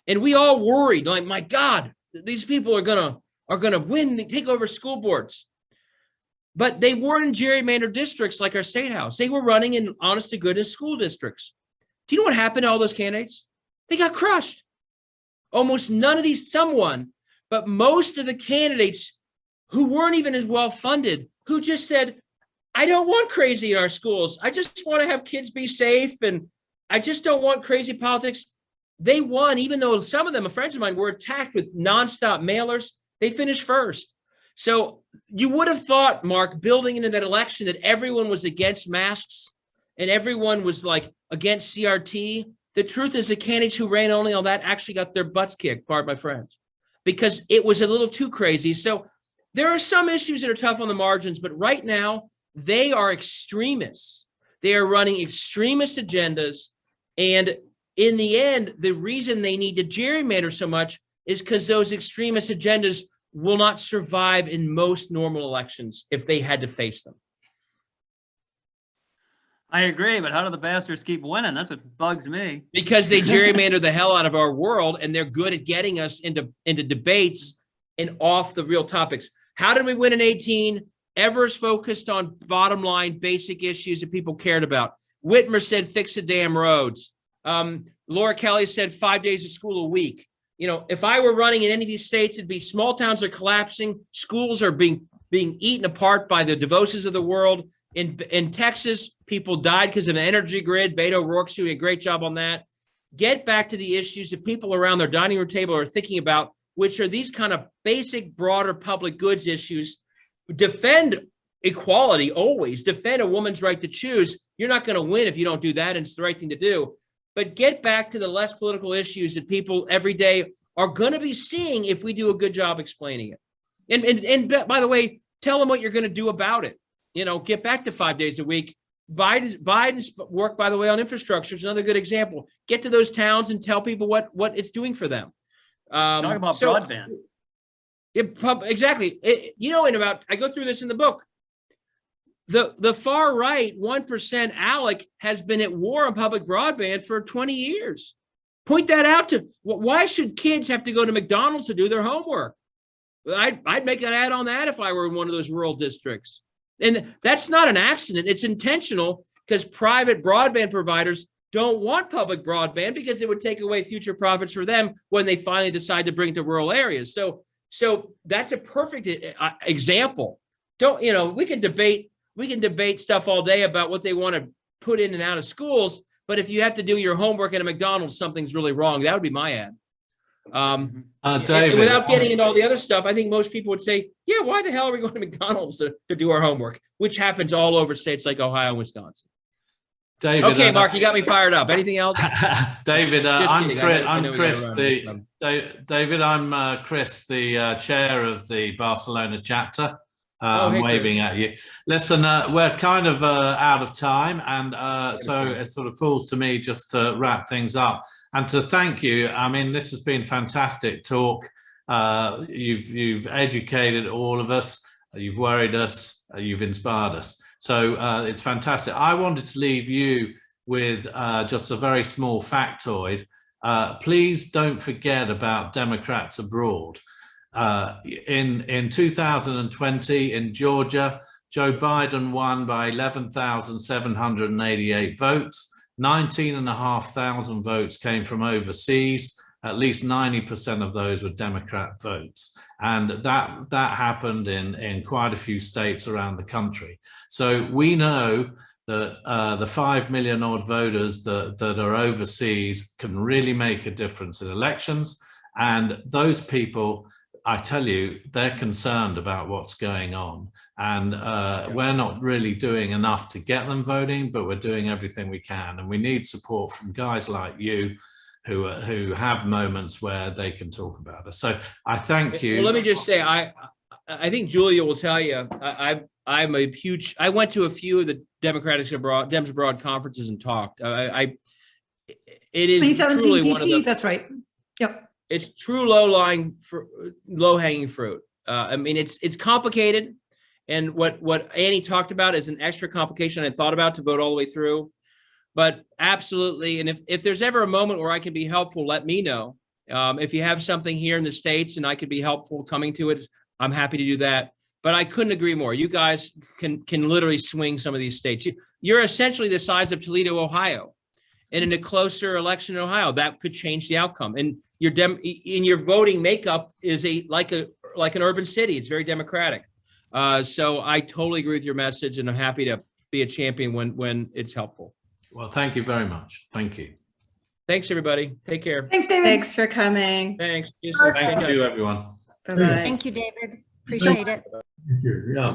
And we all worried, like, my God, these people are gonna win, take over school boards. But they weren't in gerrymandered districts like our state house. They were running in honest to goodness school districts. Do you know what happened to all those candidates? They got crushed. Almost none of these, but most of the candidates who weren't even as well funded, who just said, I don't want crazy in our schools. I just want to have kids be safe. And I just don't want crazy politics. They won, even though some of them, friends of mine, were attacked with nonstop mailers. They finished first. So you would have thought, Mark, building into that election that everyone was against masks and everyone was like against CRT. The truth is the candidates who ran only on that actually got their butts kicked, pardon my French, because it was a little too crazy. So there are some issues that are tough on the margins, but right now they are extremists. They are running extremist agendas. And in the end, the reason they need to gerrymander so much is because those extremist agendas will not survive in most normal elections if they had to face them. I agree, but how do the bastards keep winning? That's what bugs me. Because they gerrymander the hell out of our world, and they're good at getting us into debates and off the real topics. How did we win in 18? Evers focused on bottom line, basic issues that people cared about. Whitmer said, fix the damn roads. Laura Kelly said 5 days of school a week. You know, if I were running in any of these states, it'd be small towns are collapsing. Schools are being eaten apart by the DeVoses of the world. In Texas, people died because of an energy grid. Beto O'Rourke's doing a great job on that. Get back to the issues that people around their dining room table are thinking about, which are these kind of basic, broader public goods issues. Defend equality always. Defend a woman's right to choose. You're not going to win if you don't do that, and it's the right thing to do. But get back to the less political issues that people every day are going to be seeing if we do a good job explaining it. And by the way, tell them what you're going to do about it. You know, get back to 5 days a week. Biden's work, by the way, on infrastructure is another good example. Get to those towns and tell people what it's doing for them. Talk about broadband. Exactly. I go through this in the book. The far right 1% ALEC has been at war on public broadband for 20 years. Point that out to why should kids have to go to McDonald's to do their homework? I'd make an ad on that if I were in one of those rural districts. And that's not an accident. It's intentional because private broadband providers don't want public broadband because it would take away future profits for them when they finally decide to bring it to rural areas. So that's a perfect example. We can debate stuff all day about what they want to put in and out of schools, but if you have to do your homework at a McDonald's, something's really wrong. That would be my ad. David, without getting into all the other stuff, I think most people would say, yeah, why the hell are we going to McDonald's to do our homework, which happens all over states like Ohio and Wisconsin. David, okay, Mark, you got me fired up. Anything else? David, I'm Chris, David, I'm Chris, the chair of the Barcelona chapter. I'm waving at you. Listen, we're kind of out of time, and so it sort of falls to me just to wrap things up and to thank you. I mean, this has been fantastic talk. You've educated all of us, you've worried us, you've inspired us. So it's fantastic. I wanted to leave you with just a very small factoid. Please don't forget about Democrats abroad. In 2020 in Georgia, Joe Biden won by 11,788 votes. 19,500 votes came from overseas. At least 90% of those were Democrat votes. And that happened in quite a few states around the country. So we know that the 5 million odd voters that are overseas can really make a difference in elections. And those people, I tell you, they're concerned about what's going on. And we're not really doing enough to get them voting, but we're doing everything we can. And we need support from guys like you who have moments where they can talk about us. So I thank you. Well, let me just say, I think Julia will tell you, I'm a huge, I went to a few of the Dems Abroad conferences and talked. It is 2017 truly DC, one of the, that's right. Yep. It's true low-hanging fruit. I mean, it's complicated. And what Annie talked about is an extra complication I thought about to vote all the way through. But absolutely, and if there's ever a moment where I can be helpful, let me know. If you have something here in the States and I could be helpful coming to it, I'm happy to do that. But I couldn't agree more. You guys can literally swing some of these states. You're essentially the size of Toledo, Ohio. And in a closer election in Ohio, that could change the outcome. And your voting makeup is like an urban city. It's very democratic. So I totally agree with your message, and I'm happy to be a champion when it's helpful. Well, thank you very much. Thank you. Thanks, everybody. Take care. Thanks, David. Thanks for coming. Thanks. Thank you, everyone. Bye-bye. Thank you, David. Appreciate it. Thank you. Yeah.